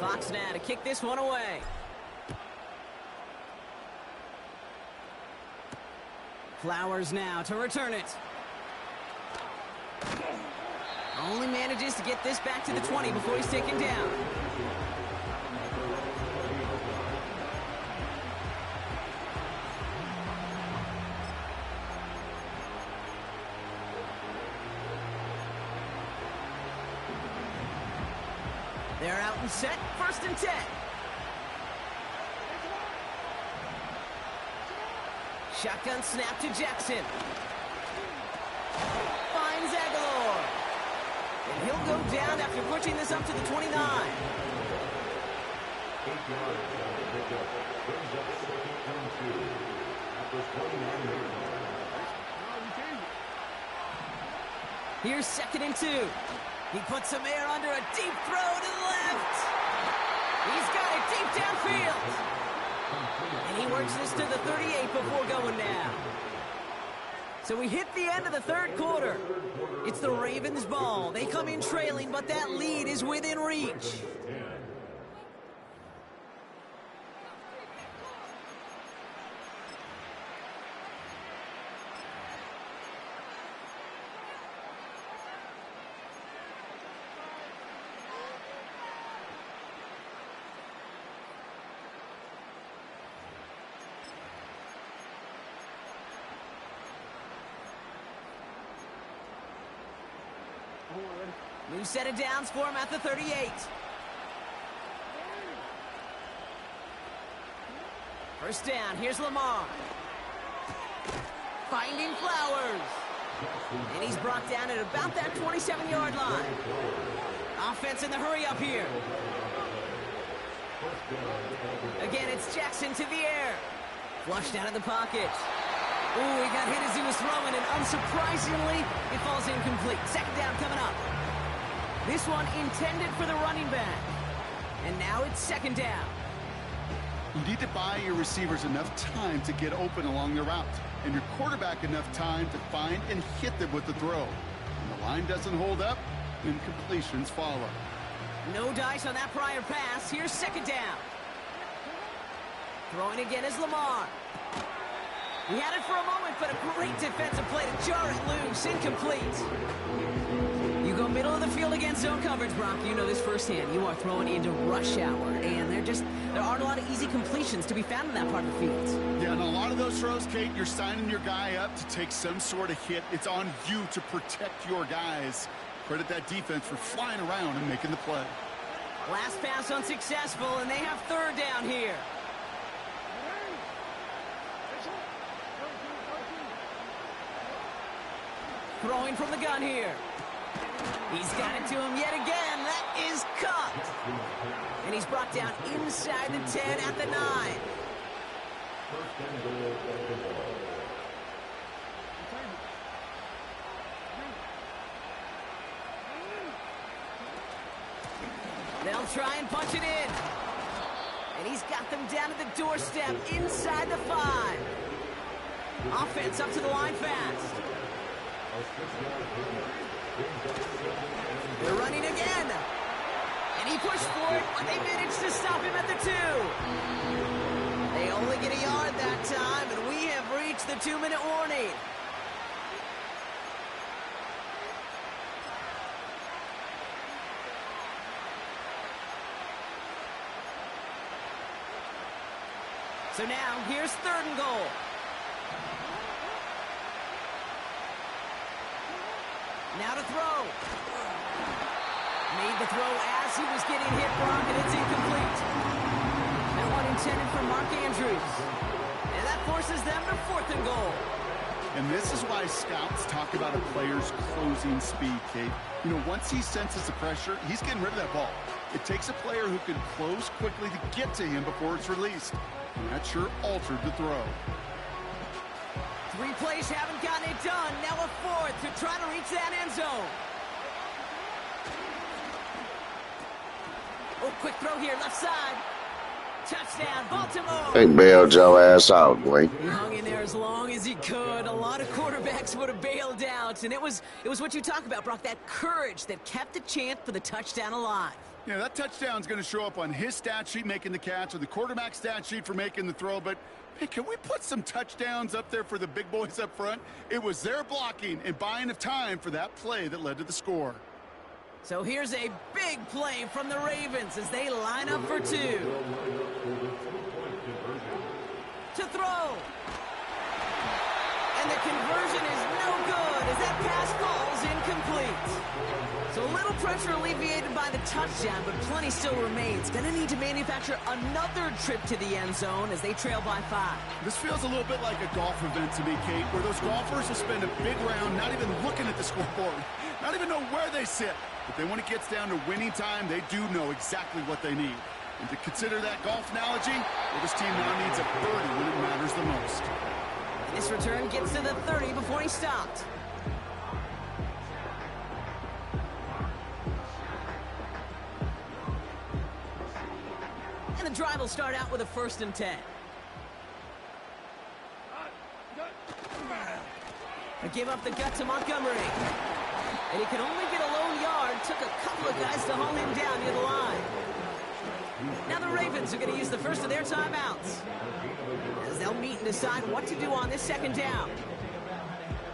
Fox now to kick this one away. Flowers now to return it. Only manages to get this back to the 20 before he's taken down. They're out and set, 1st and 10. Shotgun snap to Jackson. Finds Aguilar. And he'll go down after pushing this up to the 29. 8 yards on the pickup. Brings up 2nd and 2. At the 29-yard line. Here's 2nd and 2. He puts some air under a deep throw to the left. He's got it deep downfield. And he works this to the 38 before going down. So we hit the end of the 3rd quarter. It's the Ravens' ball. They come in trailing, but that lead is within reach. New set of downs for him at the 38. First down, here's Lamar. Finding Flowers. And he's brought down at about that 27-yard line. Offense in the hurry up here. Again, it's Jackson to the air. Flushed out of the pocket. Ooh, he got hit as he was throwing, and unsurprisingly, it falls incomplete. 2nd down coming up. This one intended for the running back. And now it's 2nd down. You need to buy your receivers enough time to get open along the route, and your quarterback enough time to find and hit them with the throw. When the line doesn't hold up, incompletions follow. No dice on that prior pass. Here's 2nd down. Throwing again is Lamar. He had it for a moment, but a great defensive play to jar it loose. Incomplete. You go middle of the field against zone coverage, Brock. You know this firsthand. You are throwing into rush hour, and there aren't a lot of easy completions to be found in that part of the field. Yeah, and a lot of those throws, Kate, you're signing your guy up to take some sort of hit. It's on you to protect your guys. Credit that defense for flying around and making the play. Last pass unsuccessful, and they have 3rd down here. Throwing from the gun here. He's got it to him yet again. That is caught. And he's brought down inside the 10 at the 9. They'll try and punch it in. And he's got them down at the doorstep inside the 5. Offense up to the line fast. They're running again. And he pushed for it, but they managed to stop him at the 2. They only get a yard that time, and we have reached the 2-minute warning. So now, here's 3rd and goal. Now to throw. Made the throw as he was getting hit, Brock, and it's incomplete. That one intended for Mark Andrews. And that forces them to 4th and goal. And this is why scouts talk about a player's closing speed, Kate. You know, once he senses the pressure, he's getting rid of that ball. It takes a player who can close quickly to get to him before it's released. And that sure altered the throw. 3 plays haven't gotten it done. Now a 4th to try to reach that end zone. Oh, quick throw here, left side. Touchdown, Baltimore. Hey, bailed your ass out, boy. He hung in there as long as he could. A lot of quarterbacks would have bailed out. And it was what you talk about, Brock, that courage that kept the chance for the touchdown alive. Yeah, that touchdown's going to show up on his stat sheet making the catch or the quarterback stat sheet for making the throw. But, hey, can we put some touchdowns up there for the big boys up front? It was their blocking and buying of time for that play that led to the score. So here's a big play from the Ravens as they line up for 2. To throw. And the conversion is no good as that pass falls incomplete. So a little pressure alleviated by the touchdown, but plenty still remains. Gonna need to manufacture another trip to the end zone as they trail by 5. This feels a little bit like a golf event to me, Kate, where those golfers will spend a big round not even looking at the scoreboard, not even know where they sit. But then when it gets down to winning time, they do know exactly what they need. And to consider that golf analogy, well, this team now needs a birdie when it matters the most. This return gets to the 30 before he stopped. And the drive will start out with a 1st and 10. They give up the gut to Montgomery. And he could only get a lone yard. Took a couple of guys to haul him down near the line. Now the Ravens are going to use the first of their timeouts as they'll meet and decide what to do on this 2nd down.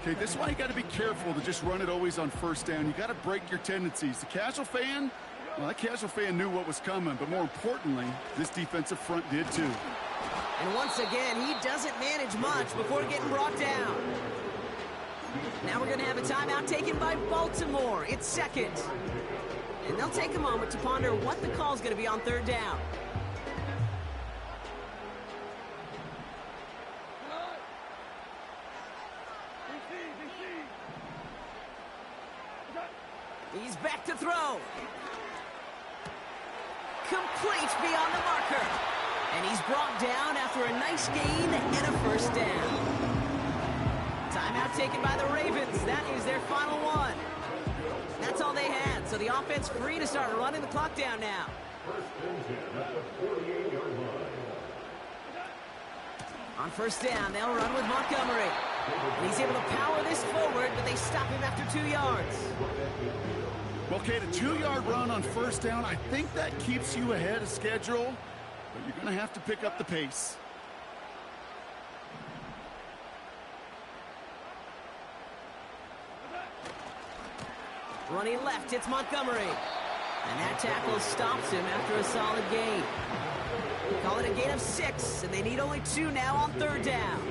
Okay, this is why you got to be careful to just run it always on 1st down. You got to break your tendencies. The casual fan, well, that casual fan knew what was coming, but more importantly, this defensive front did too. And once again, he doesn't manage much before getting brought down. Now we're going to have a timeout taken by Baltimore. It's 2nd. And they'll take a moment to ponder what the call is going to be on 3rd down. He's back to throw. Complete beyond the marker. And he's brought down after a nice gain and a 1st down. Timeout taken by the Ravens. That is their final one. That's all they had, so the offense free to start running the clock down now. On 1st down, they'll run with Montgomery. And he's able to power this forward, but they stop him after 2 yards. Well, Kate, a 2-yard run on 1st down, I think that keeps you ahead of schedule, but you're going to have to pick up the pace. Running left, it's Montgomery. And that tackle stops him after a solid gain. Call it a gain of 6, and they need only 2 now on 3rd down.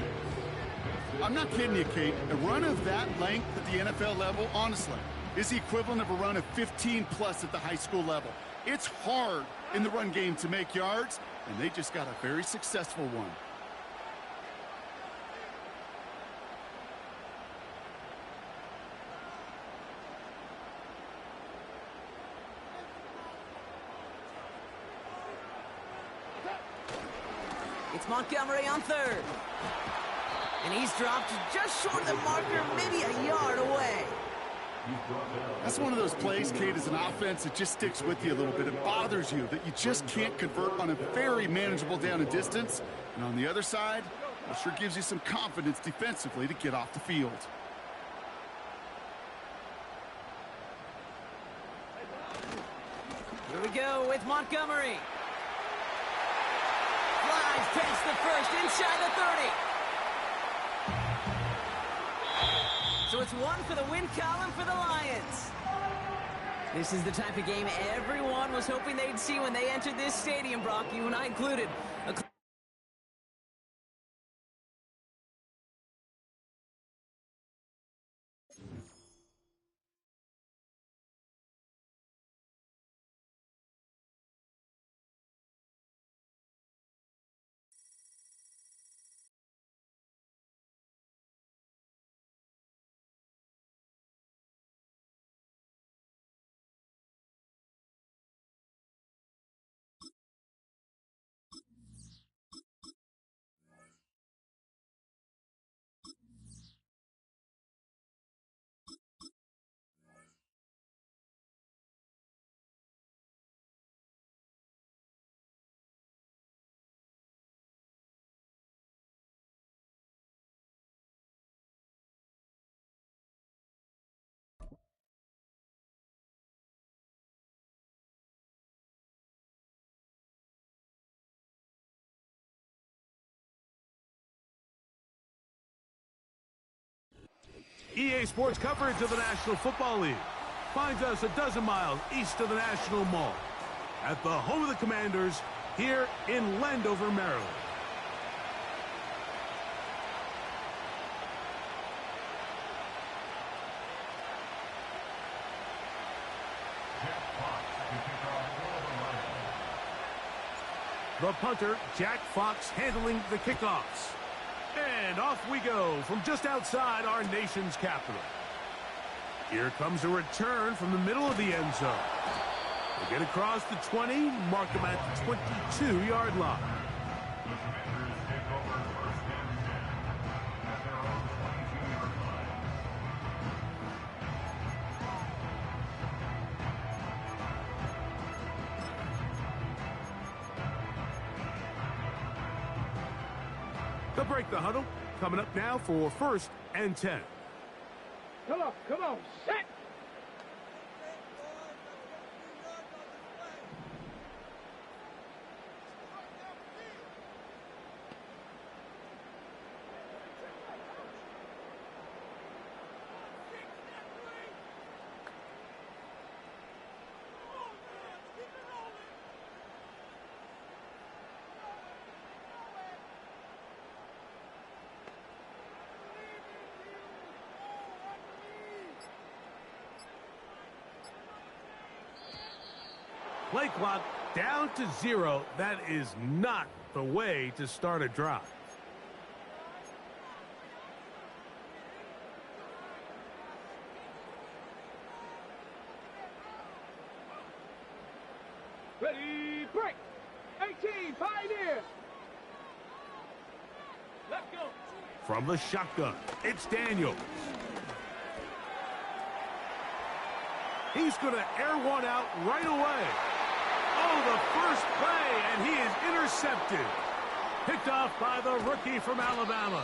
I'm not kidding you, Kate. A run of that length at the NFL level, honestly, is the equivalent of a run of 15-plus at the high school level. It's hard in the run game to make yards, and they just got a very successful one. It's Montgomery on 3rd. And he's dropped just short of the marker, maybe a yard away. That's one of those plays, Kate, as an offense that just sticks with you a little bit. It bothers you that you just can't convert on a very manageable down and distance. And on the other side, it sure gives you some confidence defensively to get off the field. Here we go with Montgomery. Flies past the 1st, inside the 30. So it's 1 for the win column for the Lions. This is the type of game everyone was hoping they'd see when they entered this stadium, Brock, you and I included. EA Sports coverage of the National Football League finds us a dozen miles east of the National Mall at the home of the Commanders here in Landover, Maryland. The punter, Jack Fox, handling the kickoffs. And off we go from just outside our nation's capital. Here comes a return from the middle of the end zone. They get across the 20, mark them at the 22-yard line. They'll break the huddle. Coming up now for 1st and 10. Come on, set! Play clock down to 0. That is not the way to start a drive. Ready, break! 18, Pioneer! Let's go! From the shotgun, it's Daniels. He's going to air one out right away. Oh, the first play, and he is intercepted. Picked off by the rookie from Alabama.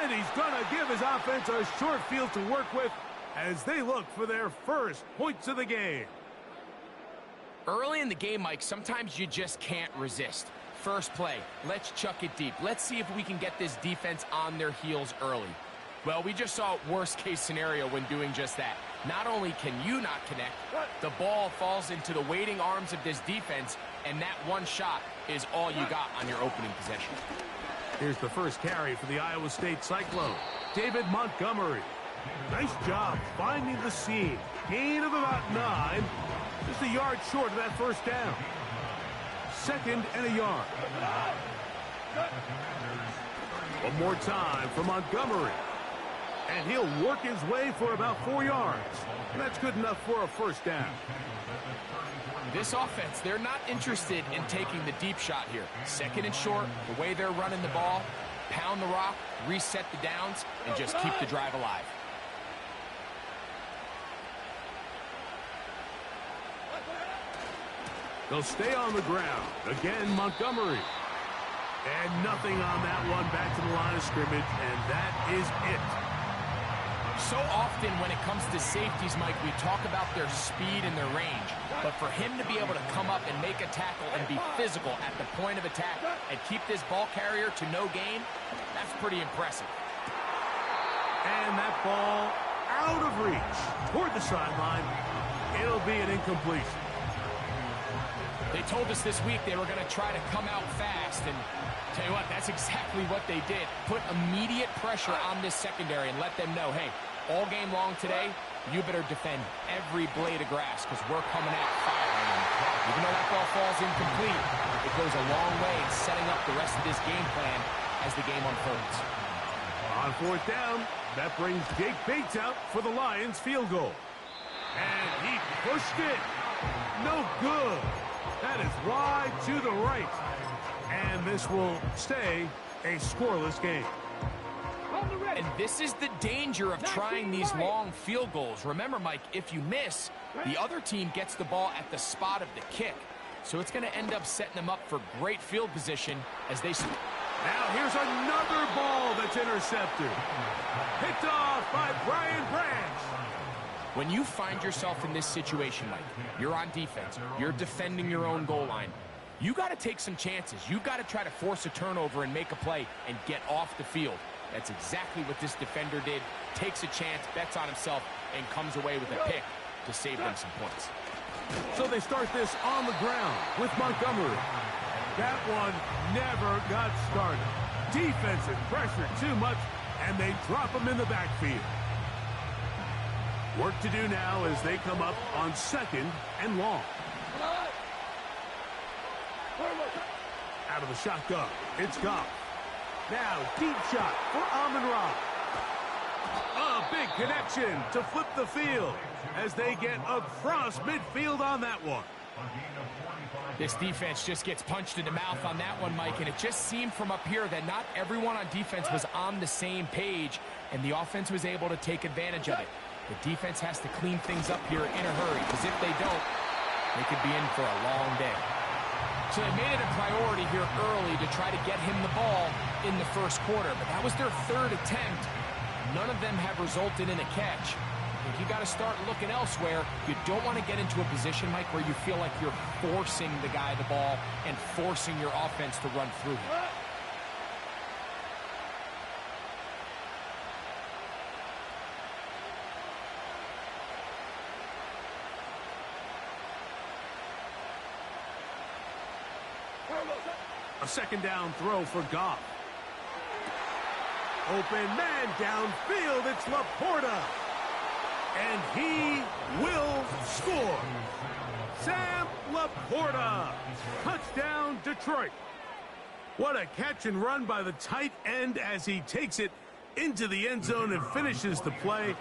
And he's going to give his offense a short field to work with as they look for their first points of the game. Early in the game, Mike, sometimes you just can't resist. First play, let's chuck it deep. Let's see if we can get this defense on their heels early. Well, we just saw worst-case scenario when doing just that. Not only can you not connect, the ball falls into the waiting arms of this defense, and that one shot is all you got on your opening possession. Here's the first carry for the Iowa State Cyclone, David Montgomery. Nice job finding the seam. Gain of about 9. Just a yard short of that first down. 2nd and a yard. One more time for Montgomery. And he'll work his way for about 4 yards. And that's good enough for a first down. This offense, they're not interested in taking the deep shot here. 2nd and short, the way they're running the ball, pound the rock, reset the downs, and just keep the drive alive. They'll stay on the ground. Again, Montgomery. And nothing on that one. Back to the line of scrimmage, and that is it. So often when it comes to safeties, Mike, we talk about their speed and their range. But for him to be able to come up and make a tackle and be physical at the point of attack and keep this ball carrier to no gain, that's pretty impressive. And that ball out of reach toward the sideline. It'll be an incompletion. They told us this week they were going to try to come out fast, and tell you what, that's exactly what they did. Put immediate pressure on this secondary and let them know, hey, all game long today, you better defend every blade of grass because we're coming out firing. Even though that ball falls incomplete, it goes a long way in setting up the rest of this game plan as the game unfolds. On 4th down, that brings Jake Bates out for the Lions field goal. And he pushed it. No good. That is wide to the right. And this will stay a scoreless game. And this is the danger of trying these long field goals. Remember, Mike, if you miss, the other team gets the ball at the spot of the kick. So it's going to end up setting them up for great field position as they... Now here's another ball that's intercepted. Picked off by Brian Branch. When you find yourself in this situation, Mike, you're on defense, you're defending your own goal line, you got to take some chances. You've got to try to force a turnover and make a play and get off the field. That's exactly what this defender did. Takes a chance, bets on himself, and comes away with a pick to save them some points. So they start this on the ground with Montgomery. That one never got started. Defensive pressure too much, and they drop him in the backfield. Work to do now as they come up on 2nd and long. Out of the shotgun, it's Goff. Now, deep shot for Amon-Ra. A big connection to flip the field as they get across midfield on that one. This defense just gets punched in the mouth on that one, Mike, and it just seemed from up here that not everyone on defense was on the same page, and the offense was able to take advantage of it. The defense has to clean things up here in a hurry, because if they don't, they could be in for a long day. So they made it a priority here early to try to get him the ball in the first quarter, but that was their 3rd attempt. None of them have resulted in a catch. If you got to start looking elsewhere, you don't want to get into a position, Mike, where you feel like you're forcing the guy the ball and forcing your offense to run through him. A 2nd down throw for Goff. Open man downfield, it's Laporta. And he will score. Sam Laporta. Touchdown, Detroit. What a catch and run by the tight end as he takes it into the end zone and finishes the play.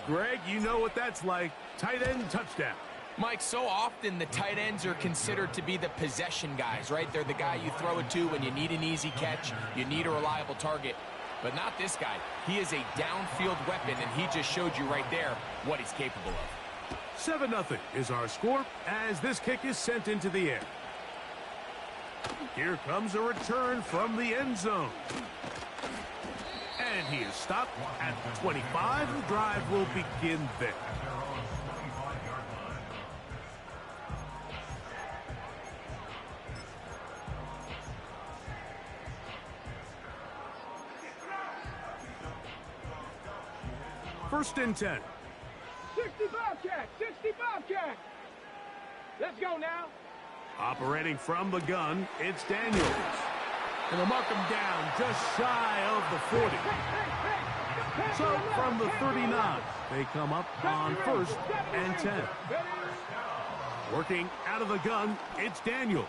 Greg, you know what that's like. Tight end touchdown. Mike, so often the tight ends are considered to be the possession guys, right? They're the guy you throw it to when you need an easy catch, you need a reliable target. But not this guy. He is a downfield weapon, and he just showed you right there what he's capable of. 7-0 is our score as this kick is sent into the air. Here comes a return from the end zone. And he is stopped at the 25. The drive will begin there. First and 10. 65 cat, 65 cat. Let's go now. Operating from the gun, it's Daniels. And they'll mark him down just shy of the 40. So from the 39, they come up on 1st and 10. Working out of the gun, it's Daniels.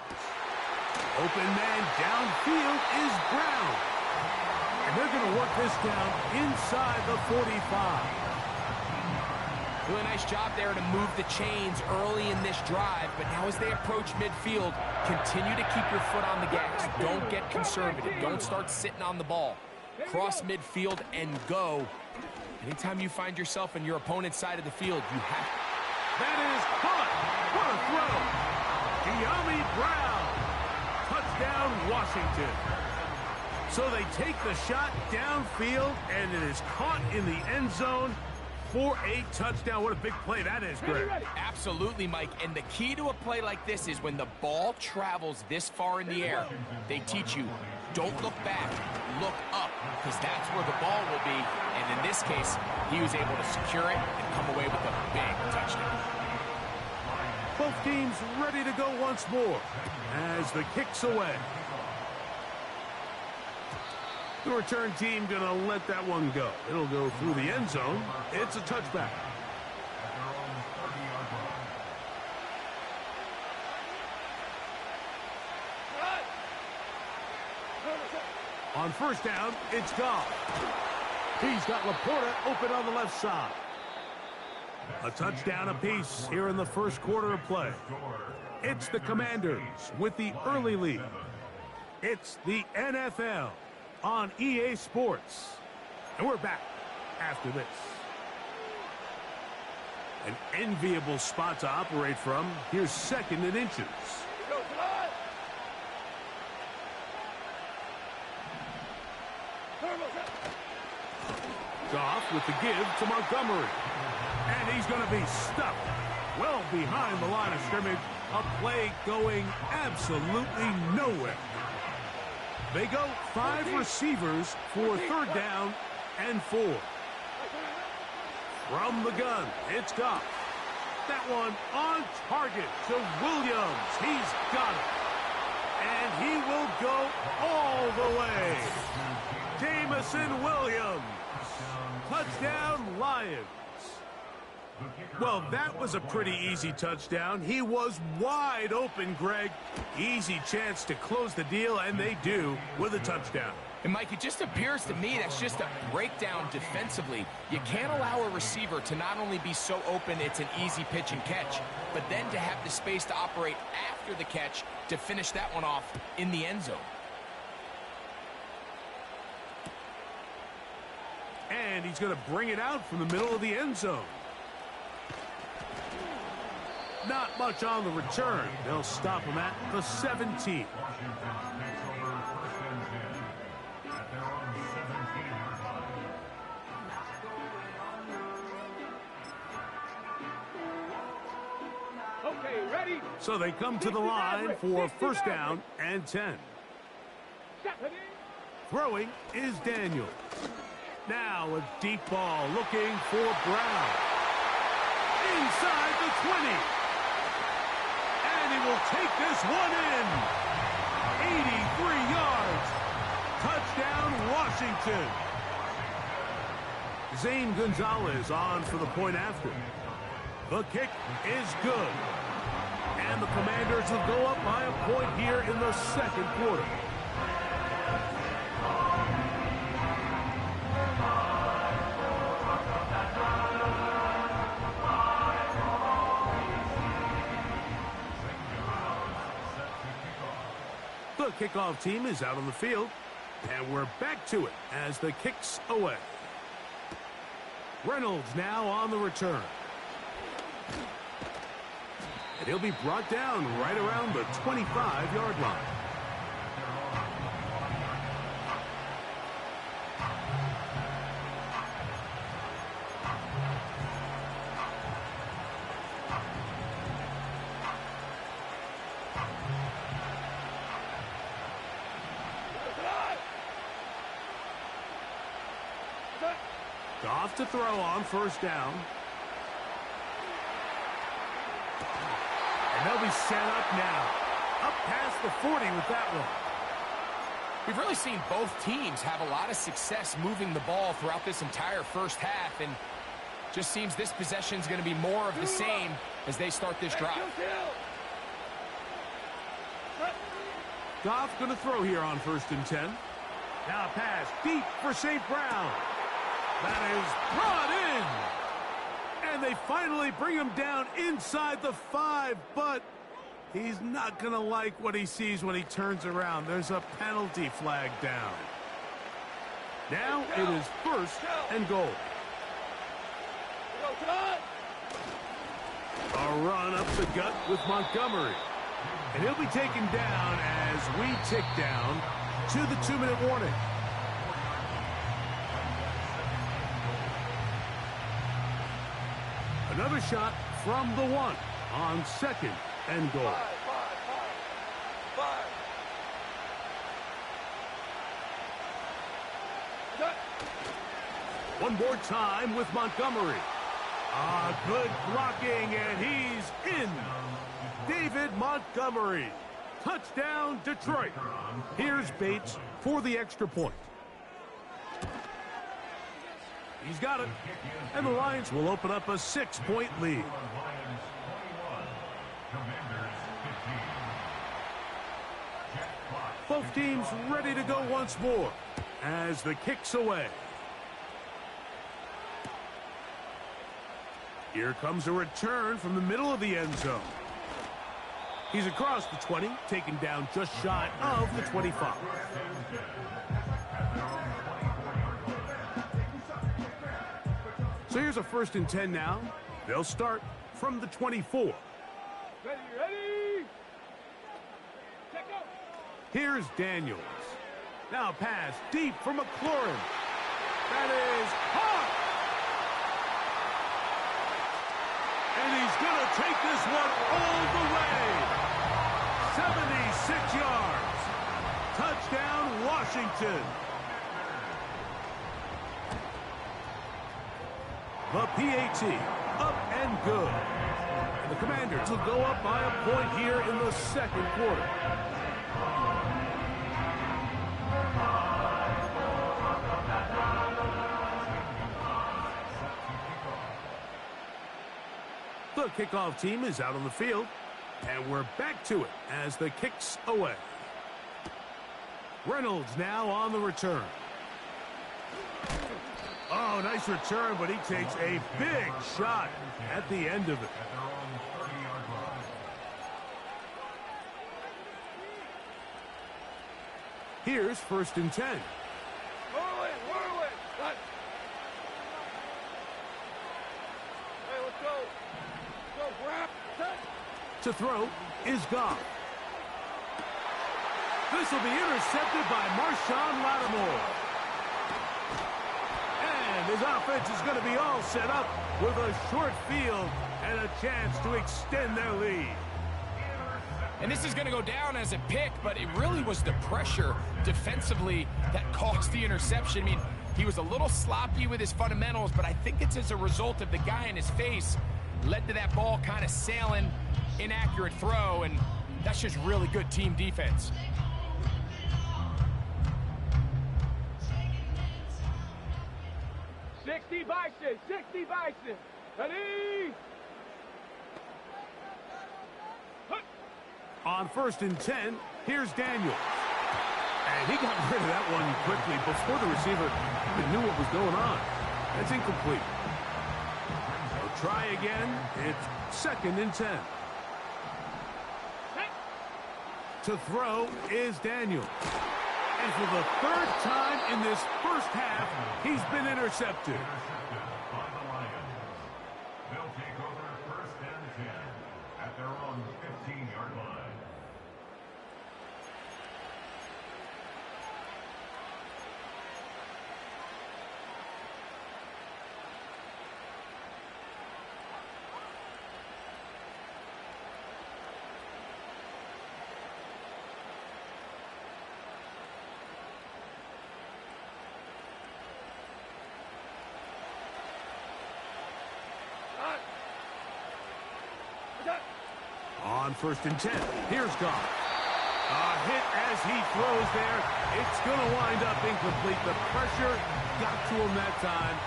Open man downfield is Brown. And they're going to work this down inside the 45. Really nice job there to move the chains early in this drive, but now as they approach midfield, continue to keep your foot on the gas. Don't get conservative. Don't start sitting on the ball. Cross midfield and go. Anytime you find yourself in your opponent's side of the field, you have to. That is caught. What a throw. De'Ami Brown. Touchdown, Washington. So they take the shot downfield, and it is caught in the end zone for a touchdown. What a big play that is, Greg. Absolutely, Mike. And the key to a play like this is when the ball travels this far in the air, they teach you, don't look back, look up, because that's where the ball will be. And in this case, he was able to secure it and come away with a big touchdown. Both teams ready to go once more as the kick's away. The return team going to let that one go. It'll go through the end zone. It's a touchback. On first down, it's Goff. He's got Laporta open on the left side. A touchdown apiece here in the first quarter of play. It's the Commanders with the early lead. It's the NFL on EA Sports. And we're back after this. An enviable spot to operate from. Here's 2nd and inches. Goff with the give to Montgomery. And he's going to be stuck well behind the line of scrimmage. A play going absolutely nowhere. They go 5 receivers for 3rd down and 4. From the gun, it's Goff. That one on target to Williams. He's got it. And he will go all the way. Jamison Williams. Touchdown, Lions. Well, that was a pretty easy touchdown. He was wide open, Greg. Easy chance to close the deal, and they do with a touchdown. And, Mike, it just appears to me that's just a breakdown defensively. You can't allow a receiver to not only be so open it's an easy pitch and catch, but then to have the space to operate after the catch to finish that one off in the end zone. And he's going to bring it out from the middle of the end zone. Not much on the return. They'll stop him at the 17. Okay, ready? So they come to the line for 1st down and 10. Throwing is Daniel. Now a deep ball looking for Brown. Inside the 20. And he will take this one in. 83 yards. Touchdown, Washington. Zane Gonzalez on for the point after. The kick is good. And the Commanders will go up by a point here in the 2nd quarter. The kickoff team is out on the field, and we're back to it as the kick's away. Reynolds now on the return. And he'll be brought down right around the 25-yard line. Goff to throw on 1st down. And they'll be set up now. Up past the 40 with that one. We've really seen both teams have a lot of success moving the ball throughout this entire 1st half, and just seems this possession is going to be more of the same as they start this drive. Goff going to throw here on 1st and 10. Now a pass deep for St. Brown. That is brought in. And they finally bring him down inside the 5, but he's not going to like what he sees when he turns around. There's a penalty flag down. Now it is 1st and goal. A run up the gut with Montgomery. And he'll be taken down as we tick down to the 2-minute warning. Another shot from the 1 on 2nd and goal. One more time with Montgomery. Good blocking, and he's in. David Montgomery. Touchdown, Detroit. Here's Bates for the extra point. He's got it. And the Lions will open up a 6-point lead. Both teams ready to go once more as the kick's away. Here comes a return from the middle of the end zone. He's across the 20, taken down just shy of the 25. So here's a 1st and 10 now. They'll start from the 24. Ready? Here's Daniels. Now pass deep for McLaurin. That is hot. And he's going to take this one all the way. 76 yards. Touchdown, Washington. The PAT, up and good. And the Commanders will go up by a point here in the second quarter. The kickoff team is out on the field, and we're back to it as the kick's away. Reynolds now on the return. Oh, nice return, but he takes a big shot at the end of it. Here's 1st and 10. Whirl it, whirl it. Hey, let's go. Go, grab. To throw is Goff. This will be intercepted by Marshawn Lattimore. And his offense is going to be all set up with a short field and a chance to extend their lead. And this is going to go down as a pick, but it really was the pressure defensively that caused the interception. I mean, he was a little sloppy with his fundamentals, but I think it's as a result of the guy in his face led to that ball kind of sailing, inaccurate throw, and that's just really good team defense. Sixty Bison, 60 Bison. Ready? On 1st and 10, here's Daniel. And he got rid of that one quickly before the receiver even knew what was going on. That's incomplete. They'll try again. It's 2nd and 10. To throw is Daniel. And for the 3rd time in this first half, he's been intercepted. By the Lions. They'll take over 1st and 10 at their own 15-yard line. On 1st and 10, here's Goff. A hit as he throws there. It's going to wind up incomplete. The pressure got to him that time,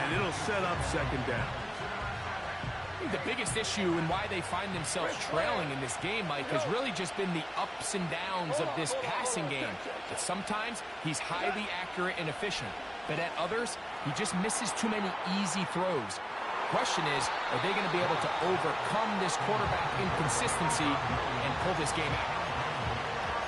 and it'll set up 2nd down. I think the biggest issue and why they find themselves trailing in this game, Mike, has really just been the ups and downs of this passing game. But sometimes he's highly accurate and efficient, but at others, he just misses too many easy throws. Question is, are they going to be able to overcome this quarterback inconsistency and pull this game out?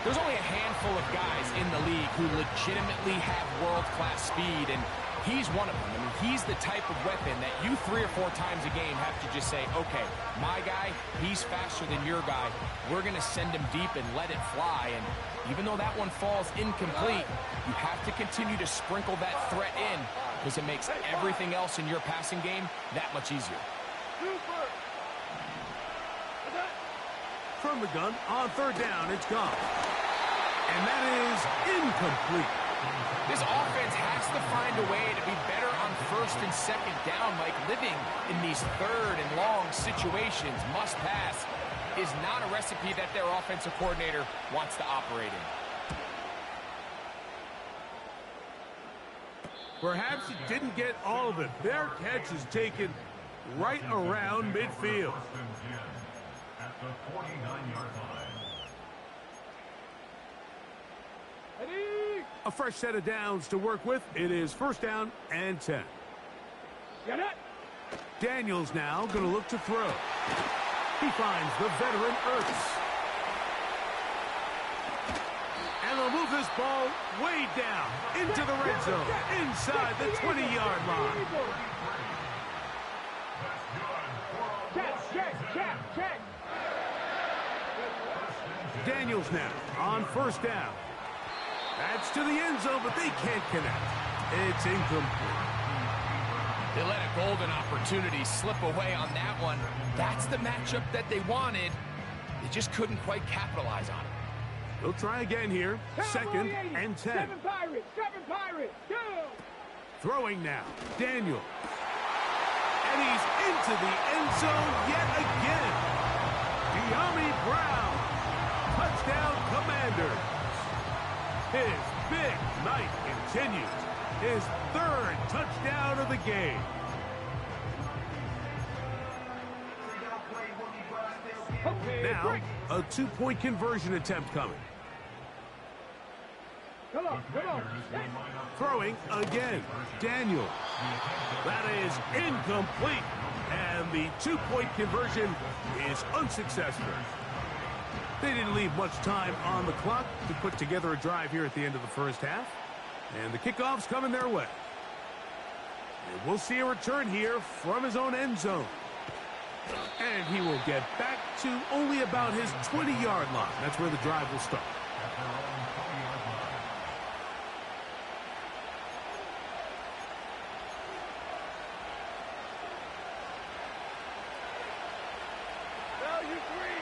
There's only a handful of guys in the league who legitimately have world-class speed, and he's one of them. I mean, he's the type of weapon that you 3 or 4 times a game have to just say, okay, my guy, he's faster than your guy. We're going to send him deep and let it fly. And even though that one falls incomplete, you have to continue to sprinkle that threat in because it makes everything else in your passing game that much easier. From the gun, on 3rd down, it's gone. And that is incomplete. This offense has to find a way to be better on 1st and 2nd down. Like living in these 3rd and long situations, must pass, is not a recipe that their offensive coordinator wants to operate in. Perhaps he didn't get all of it. Their catch is taken right around midfield. At the 49-yard line. Ready? A fresh set of downs to work with. It is 1st down and 10. Get it. Daniels now going to look to throw. He finds the veteran Ertz. And they'll move this ball way down into the red zone, inside the 20-yard line. Check. Daniels now on 1st down. That's to the end zone, but they can't connect. It's incomplete. They let a golden opportunity slip away on that one. That's the matchup that they wanted. They just couldn't quite capitalize on it. He'll try again here. Second and 10. 7 Pirates, 7 Pirates, go! Throwing now. Daniel. And he's into the end zone yet again. De'Ami Brown. Touchdown, Commanders. His big night continues. His third touchdown of the game. Okay, Now, break. a 2-point conversion attempt coming. Come on, come on. Hey. Throwing again. Daniel. That is incomplete. And the 2-point conversion is unsuccessful. They didn't leave much time on the clock to put together a drive here at the end of the first half. And the kickoff's coming their way. And we'll see a return here from his own end zone. And he will get back to only about his 20-yard line. That's where the drive will start. Value three,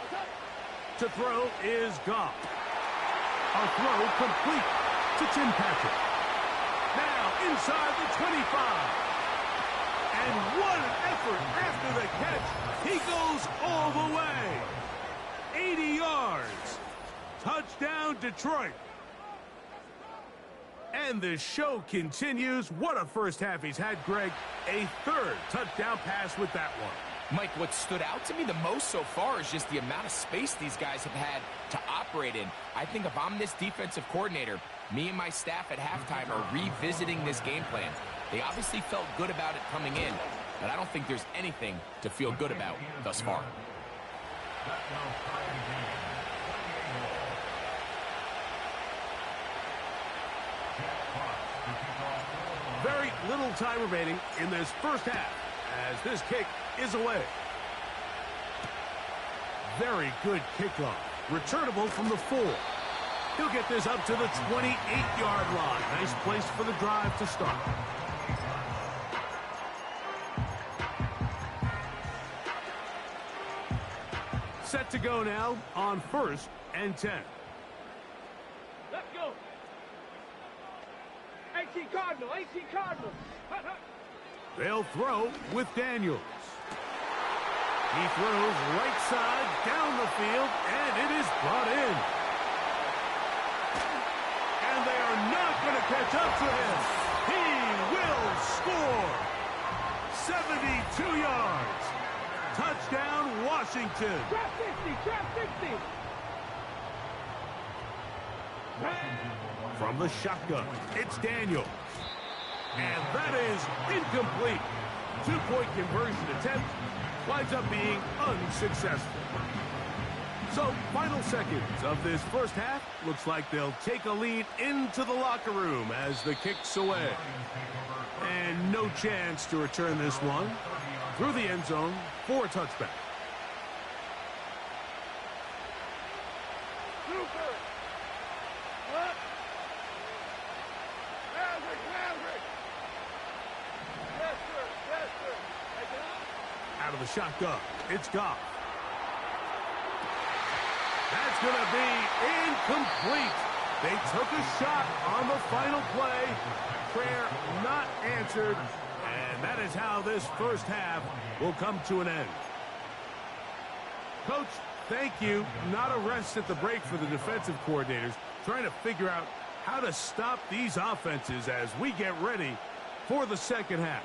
look. To throw is Goff. A throw complete to Tim Patrick. Now inside the 25. And what an effort after the catch. He goes all the way. 80 yards. Touchdown, Detroit. And the show continues. What a first half he's had, Greg. A third touchdown pass with that one. Mike, what stood out to me the most so far is just the amount of space these guys have had to operate in. I think if I'm this defensive coordinator, me and my staff at halftime are revisiting this game plan. They obviously felt good about it coming in, but I don't think there's anything to feel good about thus far. Very little time remaining in this first half as this kick is away. Very good kickoff. Returnable from the 4. He'll get this up to the 28-yard line. Nice place for the drive to start. Set to go now on 1st and 10. Let's go. 18 Cardinal, 18 Cardinal. Hut, hut. They'll throw with Daniels. He throws right side down the field, and it is brought in. And they are not going to catch up to him. He will score. 72 yards. Touchdown, Washington. Trap 60, trap 60. From the shotgun, it's Daniels. And that is incomplete. 2-point conversion attempt winds up being unsuccessful. So, final seconds of this first half. Looks like they'll take a lead into the locker room as the kick's away. And no chance to return this one through the end zone for a touchback. Super. What? Maverick, Maverick. Yes, sir. Yes, sir. Take it out. Out of the shotgun, it's Goff. That's going to be incomplete. They took a shot on the final play. Prayer not answered. And that is how this first half will come to an end. Coach, thank you. Not a rest at the break for the defensive coordinators, trying to figure out how to stop these offenses as we get ready for the second half.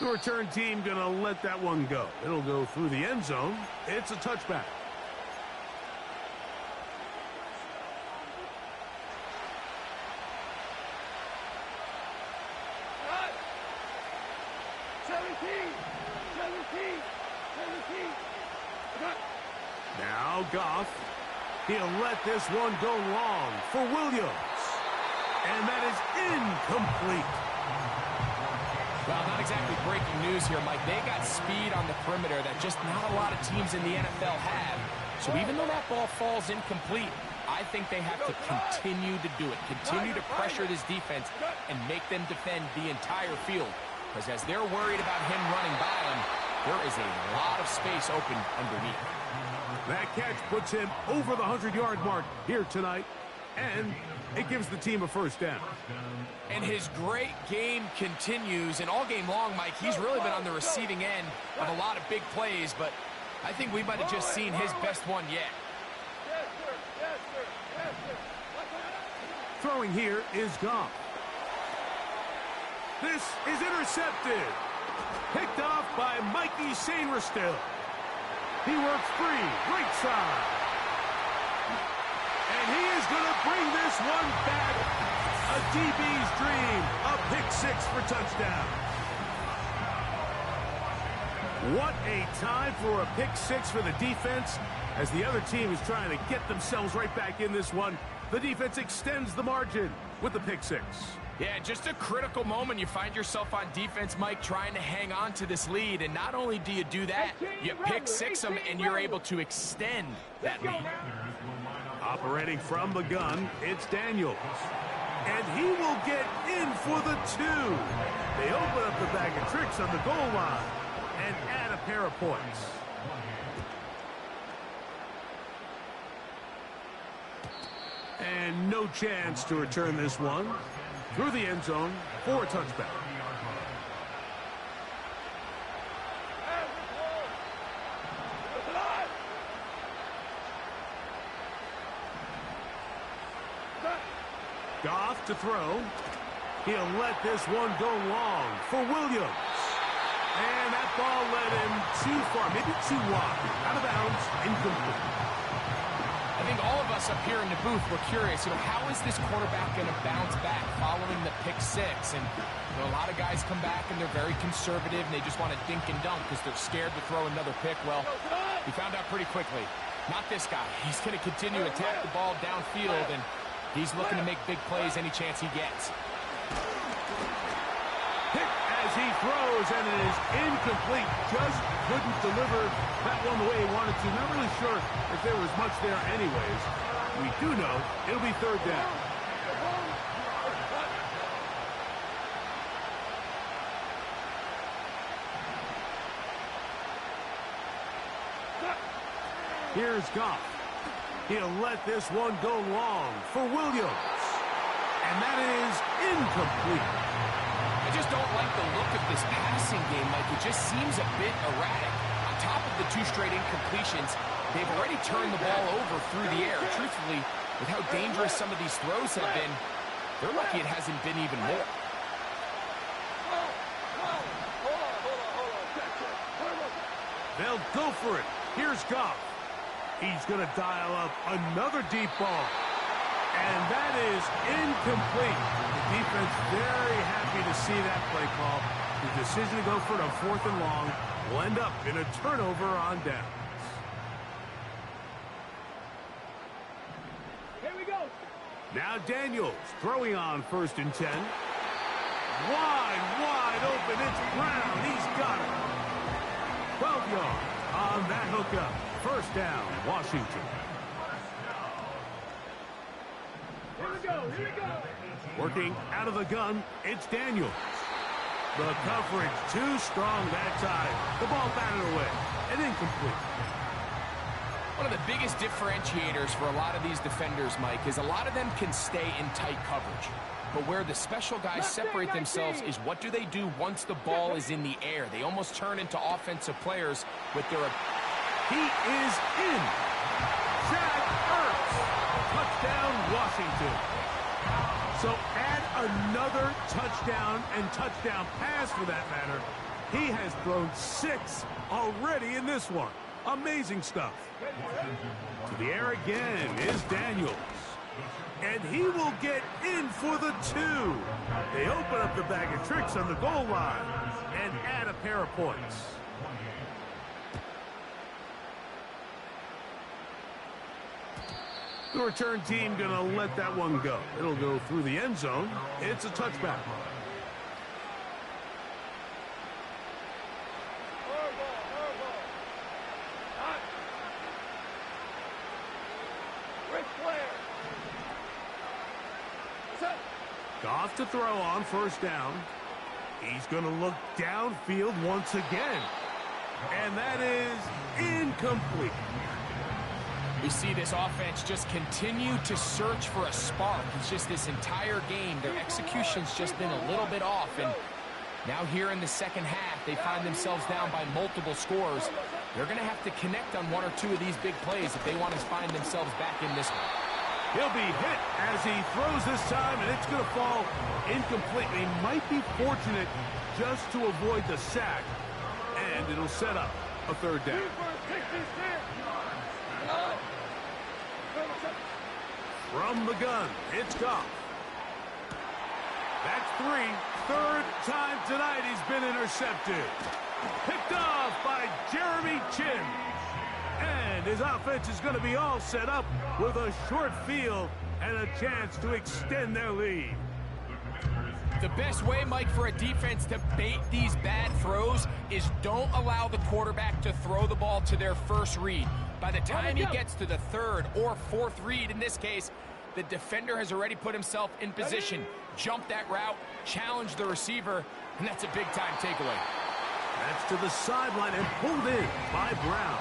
The return team going to let that one go. It'll go through the end zone. It's a touchback. What? 17. 17. 17. What? Now Goff. He'll let this one go long for Williams. And that is incomplete. Well, not exactly breaking news here, Mike. They got speed on the perimeter that just not a lot of teams in the NFL have. So even though that ball falls incomplete, I think they have to continue to do it. Continue to pressure this defense and make them defend the entire field. Because as they're worried about him running by them, there is a lot of space open underneath. That catch puts him over the 100-yard mark here tonight, and it gives the team a first down. And his great game continues, and all game long, Mike, he's really been on the receiving end of a lot of big plays, but I think we might have just seen his best one yet. Yes, sir. Yes, sir. Yes, sir. Throwing here is Goff. This is intercepted. Picked off by Mikey Sainristil. He works free, right side. And he is going to bring this one back. A DB's dream. A pick six for touchdown. What a time for a pick six for the defense. As the other team is trying to get themselves right back in this one, the defense extends the margin with the pick six. Yeah, just a critical moment. You find yourself on defense, Mike, trying to hang on to this lead. And not only do you do that, you pick six them, and you're able to extend that lead. Operating from the gun, it's Daniels. And he will get in for the two. They open up the bag of tricks on the goal line and add a pair of points. And no chance to return this one. Through the end zone for a touchback. Goff to throw. He'll let this one go long for Williams. And that ball led him too far, maybe too wide. Out of bounds, incomplete. I think all of us up here in the booth were curious, how is this quarterback going to bounce back following the pick six? And a lot of guys come back and they're very conservative and they just want to dink and dunk because they're scared to throw another pick. Well, he found out pretty quickly. Not this guy. He's going to continue to attack the ball downfield, and he's looking to make big plays any chance he gets. Hit as he throws, and it is incomplete. Just couldn't deliver that one the way he wanted to. Not really sure if there was much there anyways. We do know it'll be third down. Here's Goff. He'll let this one go long for Williams. And that is incomplete. I just don't like the look of this passing game, Mike. It just seems a bit erratic. On top of the two straight incompletions, they've already turned the ball over through the air. Truthfully, with how dangerous some of these throws have been, they're lucky it hasn't been even more. They'll go for it. Here's Goff. He's going to dial up another deep ball. And that is incomplete. The defense very happy to see that play call. The decision to go for it on 4th and long will end up in a turnover on downs. Here we go. Now Daniels throwing on 1st and 10. Wide open. It's Brown. He's got it. 12 yards on that hookup. First down, Washington. Here we go. Here we go. Working out of the gun, it's Daniels. The coverage too strong that time. The ball batted away and incomplete. One of the biggest differentiators for a lot of these defenders, Mike, is a lot of them can stay in tight coverage. But where the special guys separate themselves is what do they do once the ball is in the air. They almost turn into offensive players with their... He is in. Jack Ertz. Touchdown, Washington. So add another touchdown and touchdown pass for that matter. He has thrown 6 already in this one. Amazing stuff. To the air again is Daniels. And he will get in for the 2. They open up the bag of tricks on the goal line and add a pair of points. The return team going to let that one go. It'll go through the end zone. It's a touchback. Goff to throw on 1st down. He's going to look downfield once again. And that is incomplete. We see this offense just continue to search for a spark. It's just this entire game, their execution's just been a little bit off. And now here in the second half, they find themselves down by multiple scores. They're going to have to connect on one or two of these big plays if they want to find themselves back in this one. He'll be hit as he throws this time, and it's going to fall incomplete. He might be fortunate just to avoid the sack, and it'll set up a third down. From the gun, it's Goff. That's three. Third time tonight he's been intercepted. Picked off by Jeremy Chin. And his offense is going to be all set up with a short field and a chance to extend their lead. The best way, Mike, for a defense to bait these bad throws is don't allow the quarterback to throw the ball to their first read. By the time he gets to the third or fourth read, in this case, the defender has already put himself in position, jumped that route, challenged the receiver, and that's a big-time takeaway. That's to the sideline and pulled in by Brown.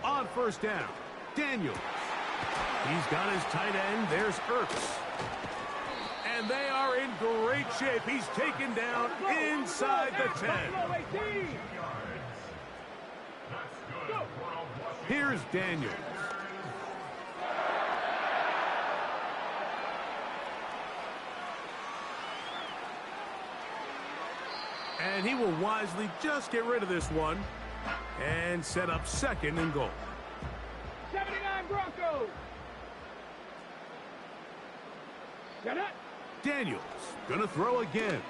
On first down, Daniels. He's got his tight end. There's Ertz. And they are in great shape. He's taken down inside the 10. Here's Daniels. And he will wisely just get rid of this one and set up second and goal. 79 Broncos. Shut up. Daniels gonna throw again.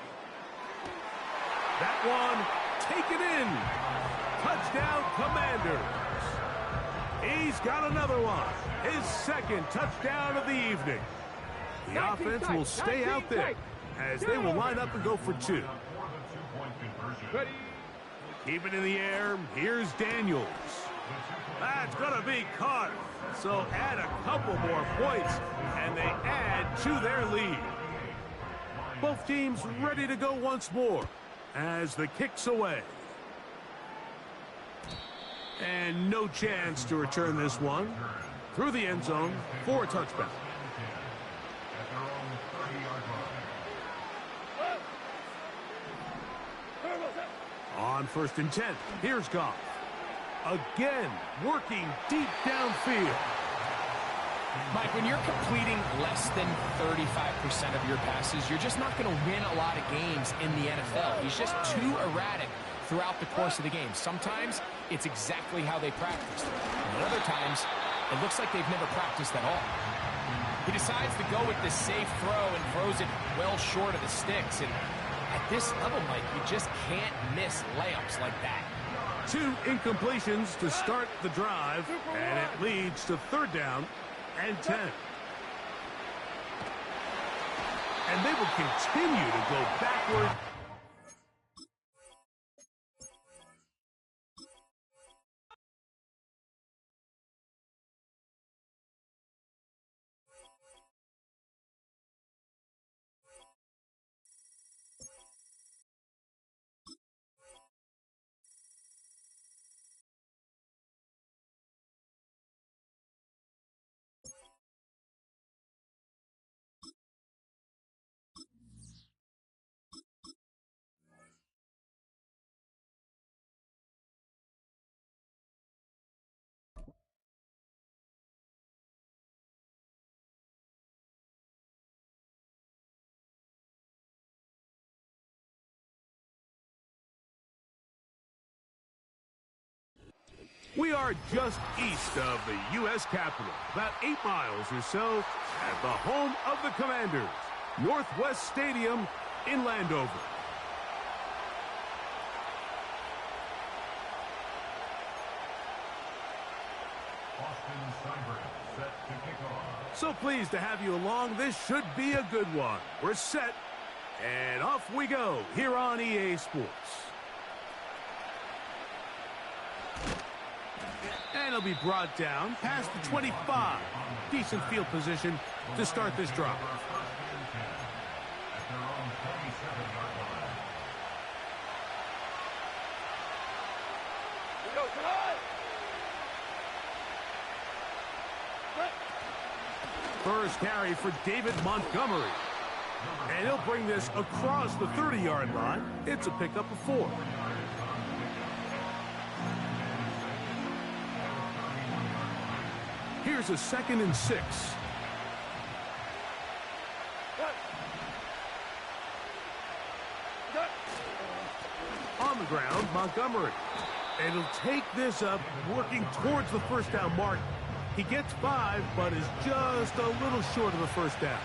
That one taken in. Touchdown Commanders. He's got another one. His second touchdown of the evening. The offense will stay out there as they will line up and go for two. Ready. Keep it in the air. Here's Daniels. That's going to be caught. So add a couple more points, and they add to their lead. Both teams ready to go once more as the kick's away. And no chance to return this one through the end zone for a touchback. On first and 10, here's Goff. Again, working deep downfield. Mike, when you're completing less than 35% of your passes, you're just not going to win a lot of games in the NFL. He's just too erratic throughout the course of the game. Sometimes it's exactly how they practiced. And other times, it looks like they've never practiced at all. He decides to go with this safe throw and throws it well short of the sticks. And at this level, Mike, you just can't miss layups like that. 2 incompletions to start the drive, and it leads to third down and 10. And they will continue to go backward. We are just east of the U.S. Capitol, about 8 miles or so, at the home of the Commanders, Northwest Stadium in Landover. So pleased to have you along. This should be a good one. We're set, and off we go here on EA Sports. And it'll be brought down past the 25. Decent field position to start this drive. First carry for David Montgomery. And he'll bring this across the 30-yard line. It's a pickup of 4. Here's a 2nd and 6. On the ground, Montgomery. And he'll take this up, working towards the first down mark. He gets 5, but is just a little short of the first down.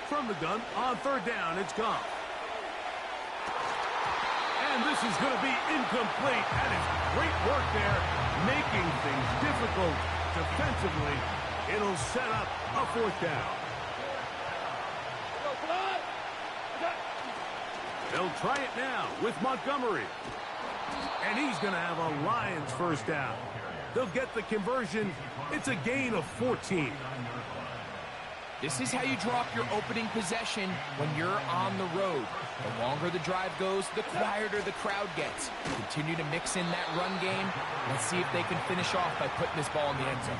From the gun, on 3rd down, it's gone. And this is going to be incomplete. That is great work there, making things difficult defensively. It'll set up a 4th down. They'll try it now with Montgomery. And he's going to have a Lions first down. They'll get the conversion. It's a gain of 14. This is how you drop your opening possession when you're on the road. The longer the drive goes, the quieter the crowd gets. Continue to mix in that run game. Let's see if they can finish off by putting this ball in the end zone.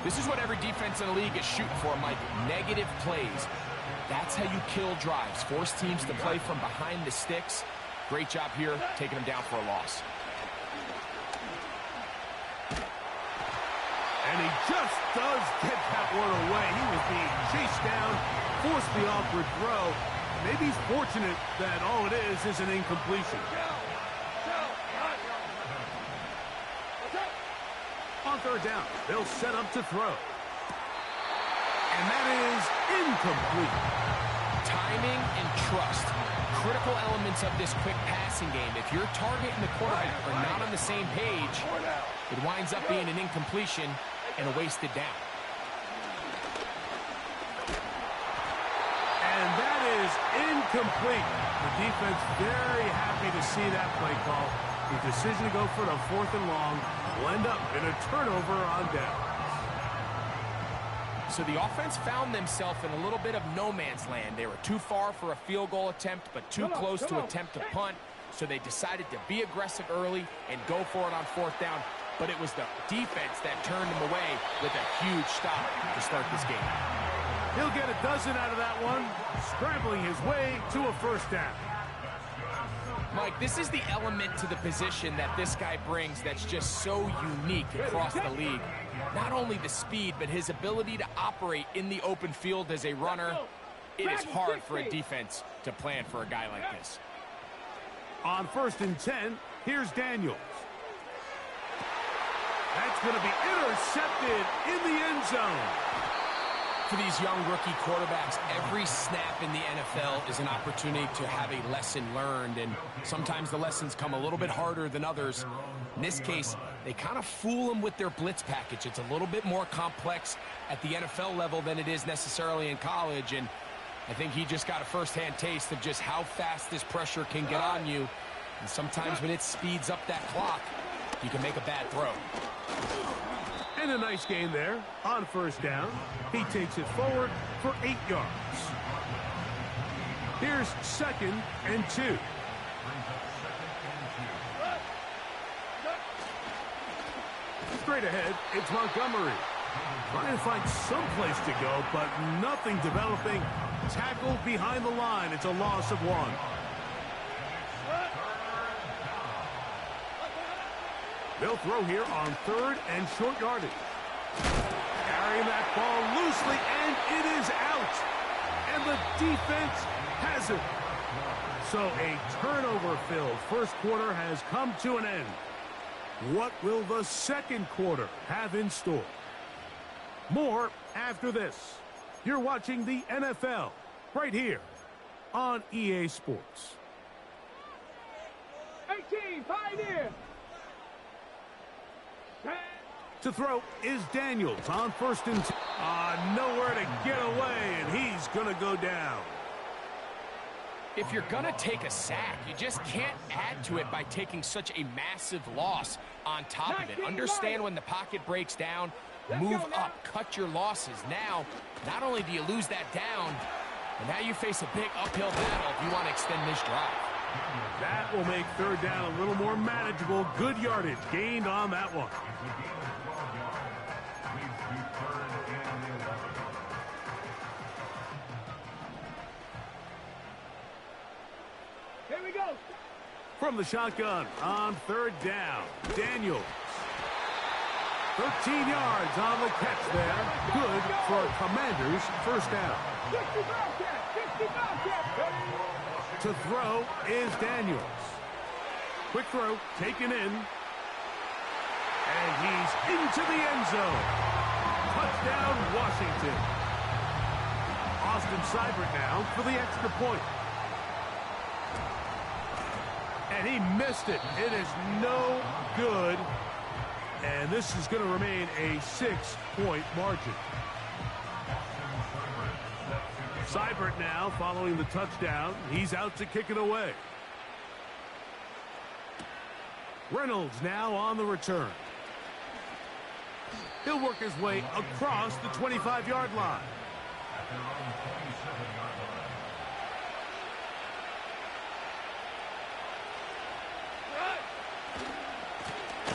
This is what every defense in the league is shooting for, Mike. Negative plays. That's how you kill drives. Force teams to play from behind the sticks. Great job here, taking them down for a loss. And he just does get that one away. He was being chased down, forced the awkward throw. Maybe he's fortunate that all it is an incompletion. On 3rd down, they'll set up to throw. And that is incomplete. Timing and trust. Critical elements of this quick passing game. If your target and the quarterback are not on the same page, it winds up being an incompletion and a wasted down. And that is incomplete. The defense very happy to see that play call. The decision to go for the 4th and long will end up in a turnover on down. So the offense found themselves in a little bit of no man's land. They were too far for a field goal attempt, but too close to attempt a punt. So they decided to be aggressive early and go for it on 4th down. But it was the defense that turned them away with a huge stop to start this game. He'll get a dozen out of that one, scrambling his way to a first down. Mike, this is the element to the position that this guy brings that's just so unique across the league. Not only the speed, but his ability to operate in the open field as a runner. It is hard for a defense to plan for a guy like this. On 1st and 10, here's Daniels. That's going to be intercepted in the end zone. For these young rookie quarterbacks, every snap in the NFL is an opportunity to have a lesson learned, and sometimes the lessons come a little bit harder than others. In this case, they kind of fool them with their blitz package. It's a little bit more complex at the NFL level than it is necessarily in college, and I think he just got a first-hand taste of just how fast this pressure can get on you, and sometimes when it speeds up that clock, you can make a bad throw. And a nice gain there on 1st down. He takes it forward for 8 yards. Here's 2nd and 2. Straight ahead, it's Montgomery. Trying to find some place to go, but nothing developing. Tackled behind the line. It's a loss of 1. They'll throw here on 3rd and short yardage. Carrying that ball loosely, and it is out. And the defense has it. So a turnover-filled first quarter has come to an end. What will the second quarter have in store? More after this. You're watching the NFL right here on EA Sports. 18, pioneer. To throw is Daniels on 1st and 10. Nowhere to get away, and he's going to go down. If you're going to take a sack, you just can't add to it by taking such a massive loss on top of it. Understand when the pocket breaks down, Move up, cut your losses. Now, not only do you lose that down, but now you face a big uphill battle if you want to extend this drive. That will make third down a little more manageable. Good yardage gained on that one. Here we go. From the shotgun on third down, Daniels. 13 yards on the catch there. Good for a Commanders first down. 60 Bobcat, 60 Bobcat. To throw is Daniels. Quick throw, taken in. And he's into the end zone. Touchdown, Washington. Austin Seibert now for the extra point. And he missed it. It is no good. And this is going to remain a 6-point margin. Seibert now following the touchdown. He's out to kick it away. Reynolds now on the return. He'll work his way across the 25-yard line.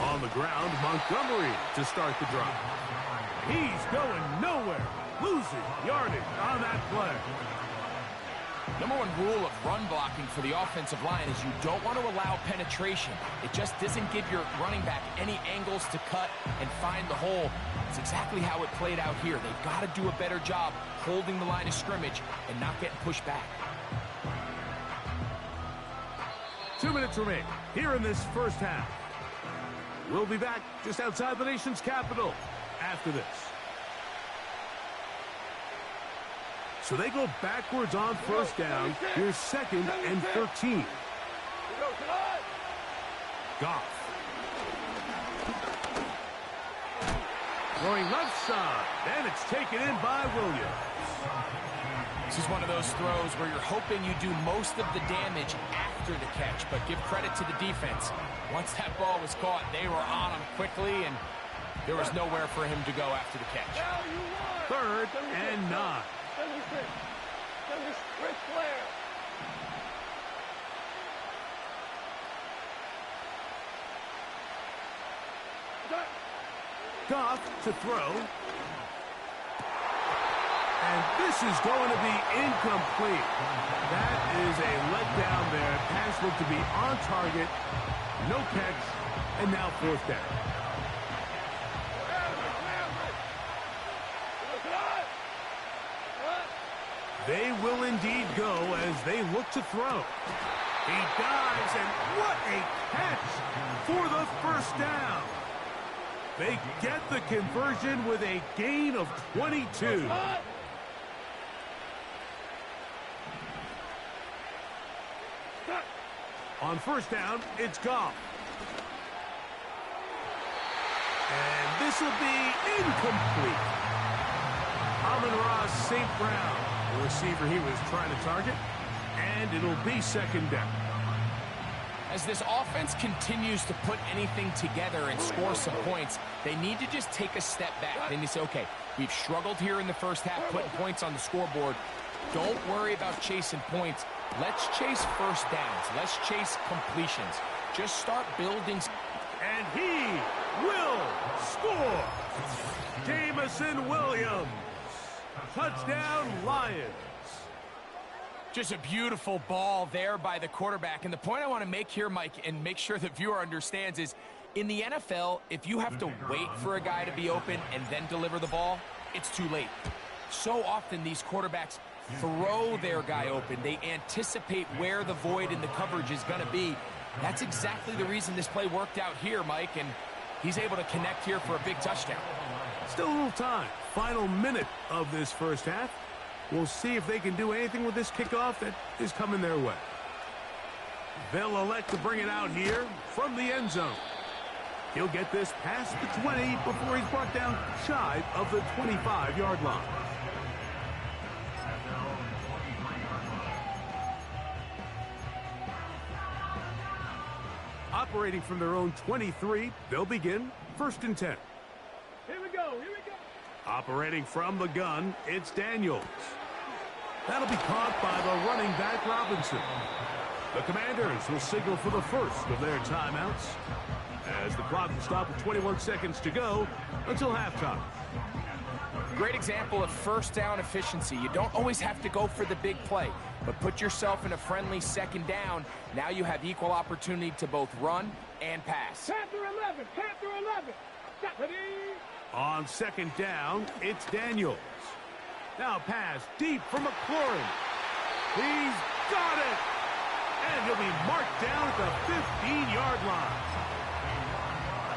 On the ground, Montgomery to start the drive. He's going nowhere. Losing yardage on that play. Number one rule of run blocking for the offensive line is you don't want to allow penetration. It just doesn't give your running back any angles to cut and find the hole. It's exactly how it played out here. They've got to do a better job holding the line of scrimmage and not getting pushed back. 2 minutes remain here in this first half. We'll be back just outside the nation's capital after this. So they go backwards on first down. Here's 2nd and 13. Goff. Throwing left side. And it's taken in by Williams. This is one of those throws where you're hoping you do most of the damage after the catch, but give credit to the defense. Once that ball was caught, they were on him quickly, and there was nowhere for him to go after the catch. 3rd and 9. Ric Flair. Goff to throw. And this is going to be incomplete. That is a letdown there. Pass looked to be on target. No catch. And now 4th down. They will indeed go as they look to throw. He dives, and what a catch for the first down. They get the conversion with a gain of 22. On first down, it's Goff. And this will be incomplete. Amon-Ra St. Brown, the receiver he was trying to target, and it'll be 2nd down. As this offense continues to put anything together and score some points, they need to just take a step back. They need to say, okay, we've struggled here in the first half, putting points on the scoreboard. Don't worry about chasing points. Let's chase first downs. Let's chase completions. Just start building. And he will score. Jamison Williams. Touchdown, Lions. Just a beautiful ball there by the quarterback. And the point I want to make here, Mike, and make sure the viewer understands is, in the NFL, if you have to wait for a guy to be open and then deliver the ball, it's too late. So often these quarterbacks throw their guy open. They anticipate where the void in the coverage is going to be. That's exactly the reason this play worked out here, Mike, and he's able to connect here for a big touchdown. Still a little time. Final minute of this first half. We'll see if they can do anything with this kickoff that is coming their way. They'll elect to bring it out here from the end zone. He'll get this past the 20 before he's brought down shy of the 25-yard line. Operating from their own 23, they'll begin 1st and 10. Here we go. Here we go. Operating from the gun, it's Daniels. That'll be caught by the running back Robinson. The Commanders will signal for the first of their timeouts as the clock will stop with 21 seconds to go until halftime. Great example of first down efficiency. You don't always have to go for the big play, but put yourself in a friendly second down. Now you have equal opportunity to both run and pass. Panther 11, Panther 11. Ready? On second down, it's Daniels. Now pass deep for McLaurin. He's got it! And he'll be marked down at the 15-yard line.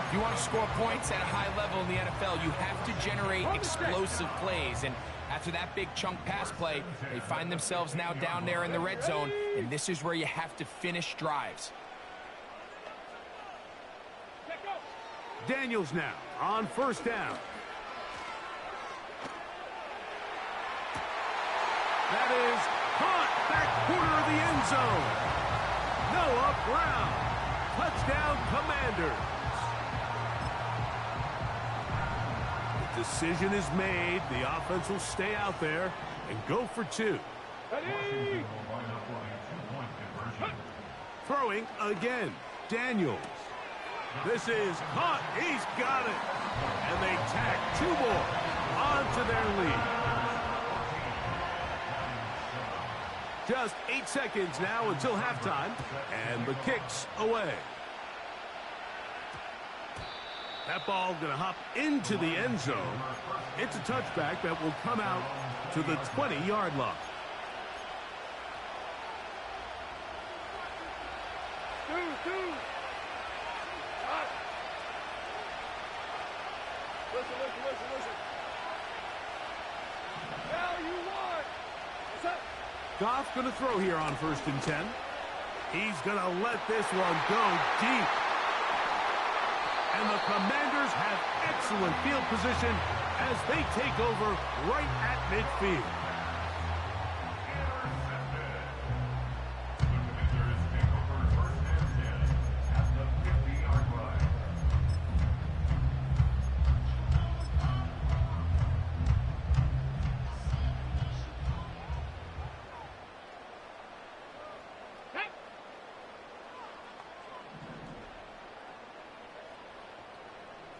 If you want to score points at a high level in the NFL, you have to generate explosive plays. And after that big chunk pass play, they find themselves now down there in the red zone, and this is where you have to finish drives. Daniels now on first down. That is caught back corner of the end zone. Noah Brown. Touchdown, Commanders. The decision is made. The offense will stay out there and go for two. Ready? Throwing again. Daniels. This is caught. He's got it. And they tack two more onto their lead. Just 8 seconds now until halftime, and the kick's away. That ball going to hop into the end zone. It's a touchback that will come out to the 20-yard line. Two. Listen. Now you won. What's up? Goff going to throw here on 1st and 10. He's going to let this one go deep. And the Commanders have excellent field position as they take over right at midfield.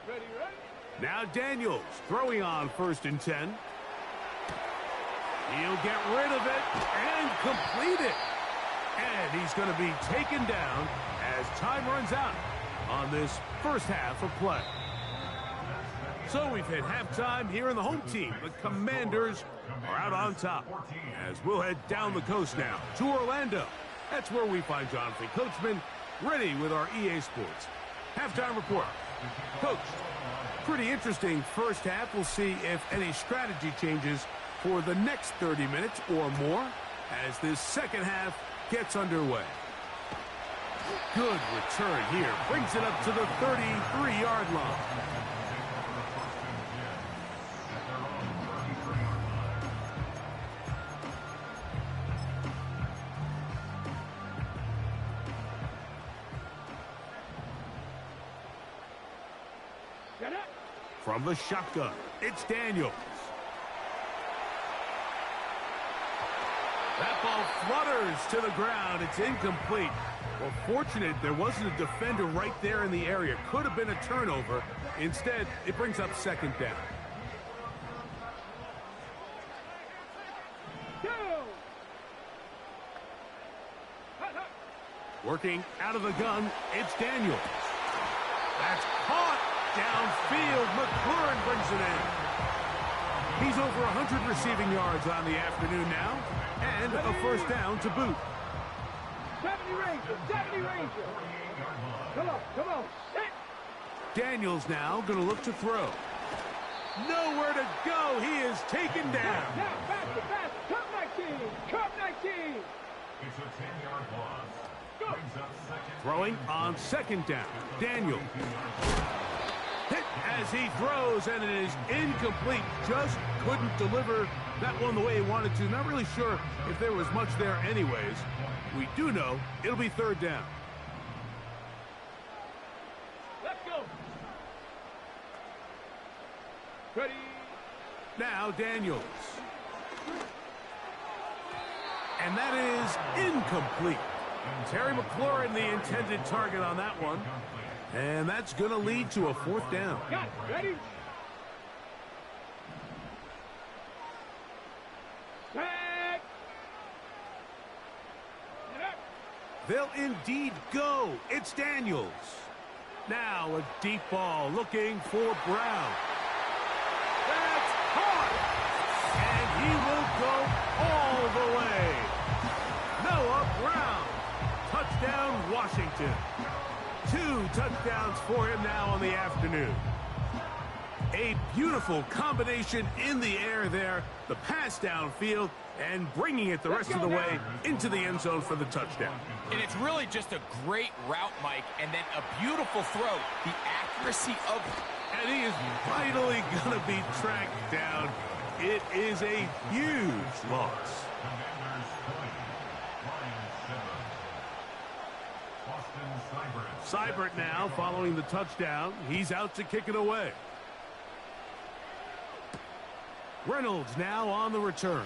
Ready? Now Daniels throwing on 1st and 10. He'll get rid of it and complete it. And he's going to be taken down as time runs out on this first half of play. So we've hit halftime here in the home team. The Commanders are out on top as we'll head down the coast now to Orlando. That's where we find Jonathan Coachman ready with our EA Sports halftime report. Coach, pretty interesting first half. We'll see if any strategy changes for the next 30 minutes or more as this second half gets underway. Good return here. Brings it up to the 33-yard line. From the shotgun, it's Daniels. That ball flutters to the ground. It's incomplete. Well, fortunate there wasn't a defender right there in the area. Could have been a turnover. Instead, it brings up second down. Working out of the gun, it's Daniels. That's caught. Downfield, McLaurin brings it in. He's over 100 receiving yards on the afternoon now, and a first down to boot. 70 Ranger. Come on. Hit. Daniels now going to look to throw. Nowhere to go. He is taken down. Now, faster. Cup 19. It's a 10-yard loss. Brings up second. Throwing on second down. Daniels. Hit as he throws, and it is incomplete. Just couldn't deliver that one the way he wanted to. Not really sure if there was much there anyways. We do know it'll be third down. Let's go. Ready. Now Daniels. And that is incomplete. Terry McLaurin, the intended target on that one. And that's going to lead to a 4th down. Got it. Ready? Back. Get up. They'll indeed go. It's Daniels. Now a deep ball looking for Brown. That's caught. And he will go all the way. Noah Brown. Touchdown, Washington. 2 touchdowns for him now on the afternoon. A beautiful combination in the air there. The pass downfield and bringing it the rest of the way into the end zone for the touchdown. And it's really just a great route, Mike, and then a beautiful throw. The accuracy of... And he is finally going to be tracked down. It is a huge loss. Seibert now following the touchdown. He's out to kick it away. Reynolds now on the return.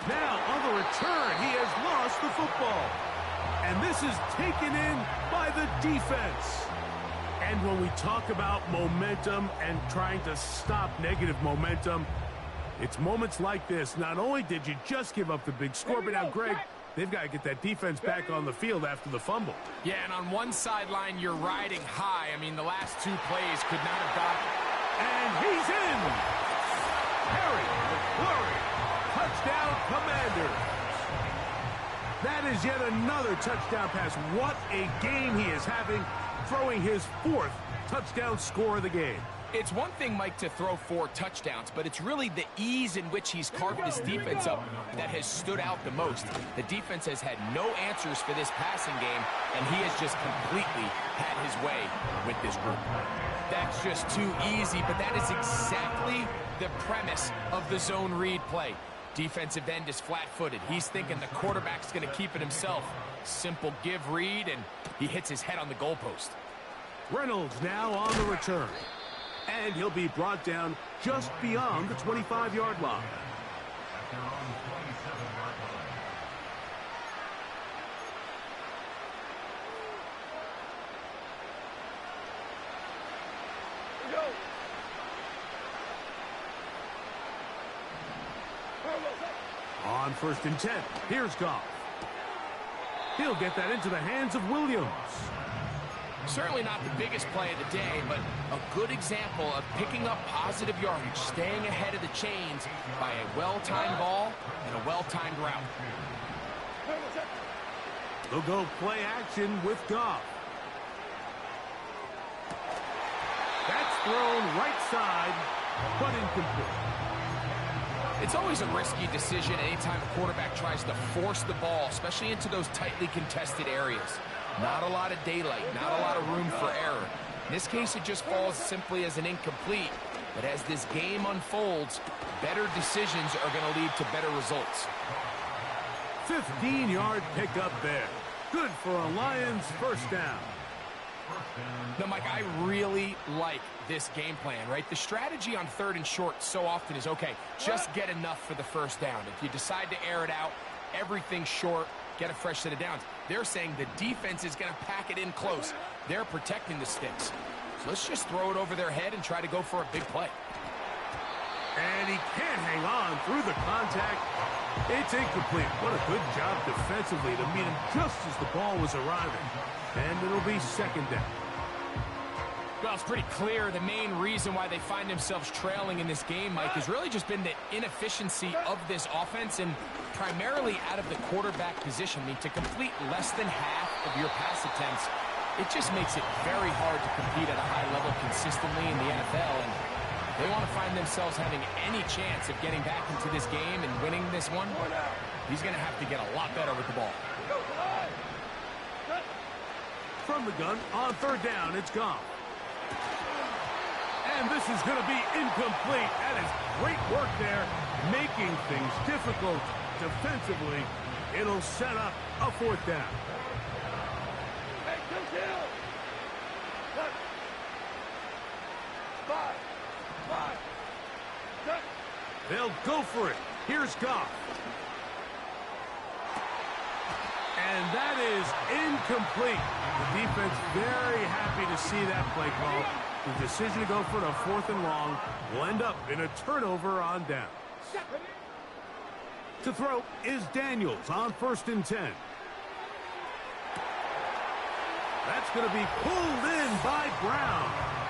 Now on the return, he has lost the football. And this is taken in by the defense. And when we talk about momentum and trying to stop negative momentum, it's moments like this. Not only did you just give up the big score, but now, Greg, they've got to get that defense back on the field after the fumble. Yeah, and on one sideline, you're riding high. I mean, the last 2 plays could not have got... And he's in! Harry McLaurin, touchdown Commanders. That is yet another touchdown pass. What a game he is having, throwing his 4th touchdown score of the game. It's one thing, Mike, to throw 4 touchdowns, but it's really the ease in which he's carved this defense up that has stood out the most. The defense has had no answers for this passing game, and he has just completely had his way with this group. That's just too easy, but that is exactly the premise of the zone read play. Defensive end is flat-footed. He's thinking the quarterback's going to keep it himself. Simple give read, and he hits his head on the goalpost. Reynolds now on the return. And he'll be brought down just beyond the 25-yard line. Go. On 1st and 10, here's Goff. He'll get that into the hands of Williams. Certainly not the biggest play of the day, but a good example of picking up positive yardage, staying ahead of the chains by a well-timed ball and a well-timed route. They'll go play action with Goff. That's thrown right side, but incomplete. It's always a risky decision anytime a quarterback tries to force the ball, especially into those tightly contested areas. Not a lot of daylight, not a lot of room for error. In this case, it just falls simply as an incomplete. But as this game unfolds, better decisions are going to lead to better results. 15-yard pickup there. Good for a Lions 1st down. Now, Mike, I really like this game plan, right? The strategy on 3rd and short so often is, okay, just get enough for the 1st down. If you decide to air it out, everything short, get a fresh set of downs. They're saying the defense is going to pack it in close. They're protecting the sticks. So let's just throw it over their head and try to go for a big play. And he can't hang on through the contact. It's incomplete. What a good job defensively to meet him just as the ball was arriving. And it'll be 2nd down. Well, it's pretty clear the main reason why they find themselves trailing in this game, Mike, has really just been the inefficiency of this offense and primarily out of the quarterback position. I mean, to complete less than half of your pass attempts, it just makes it very hard to compete at a high level consistently in the NFL. And if they want to find themselves having any chance of getting back into this game and winning this one, he's going to have to get a lot better with the ball. From the gun, on 3rd down, it's gone. And this is going to be incomplete. That is great work there, making things difficult defensively. It'll set up a 4th down. Hey, 2 kills. 5. They'll go for it. Here's Goff. And that is incomplete. The defense very happy to see that play call. The decision to go for it on 4th and long will end up in a turnover on down. To throw is Daniels on 1st and 10. That's going to be pulled in by Brown.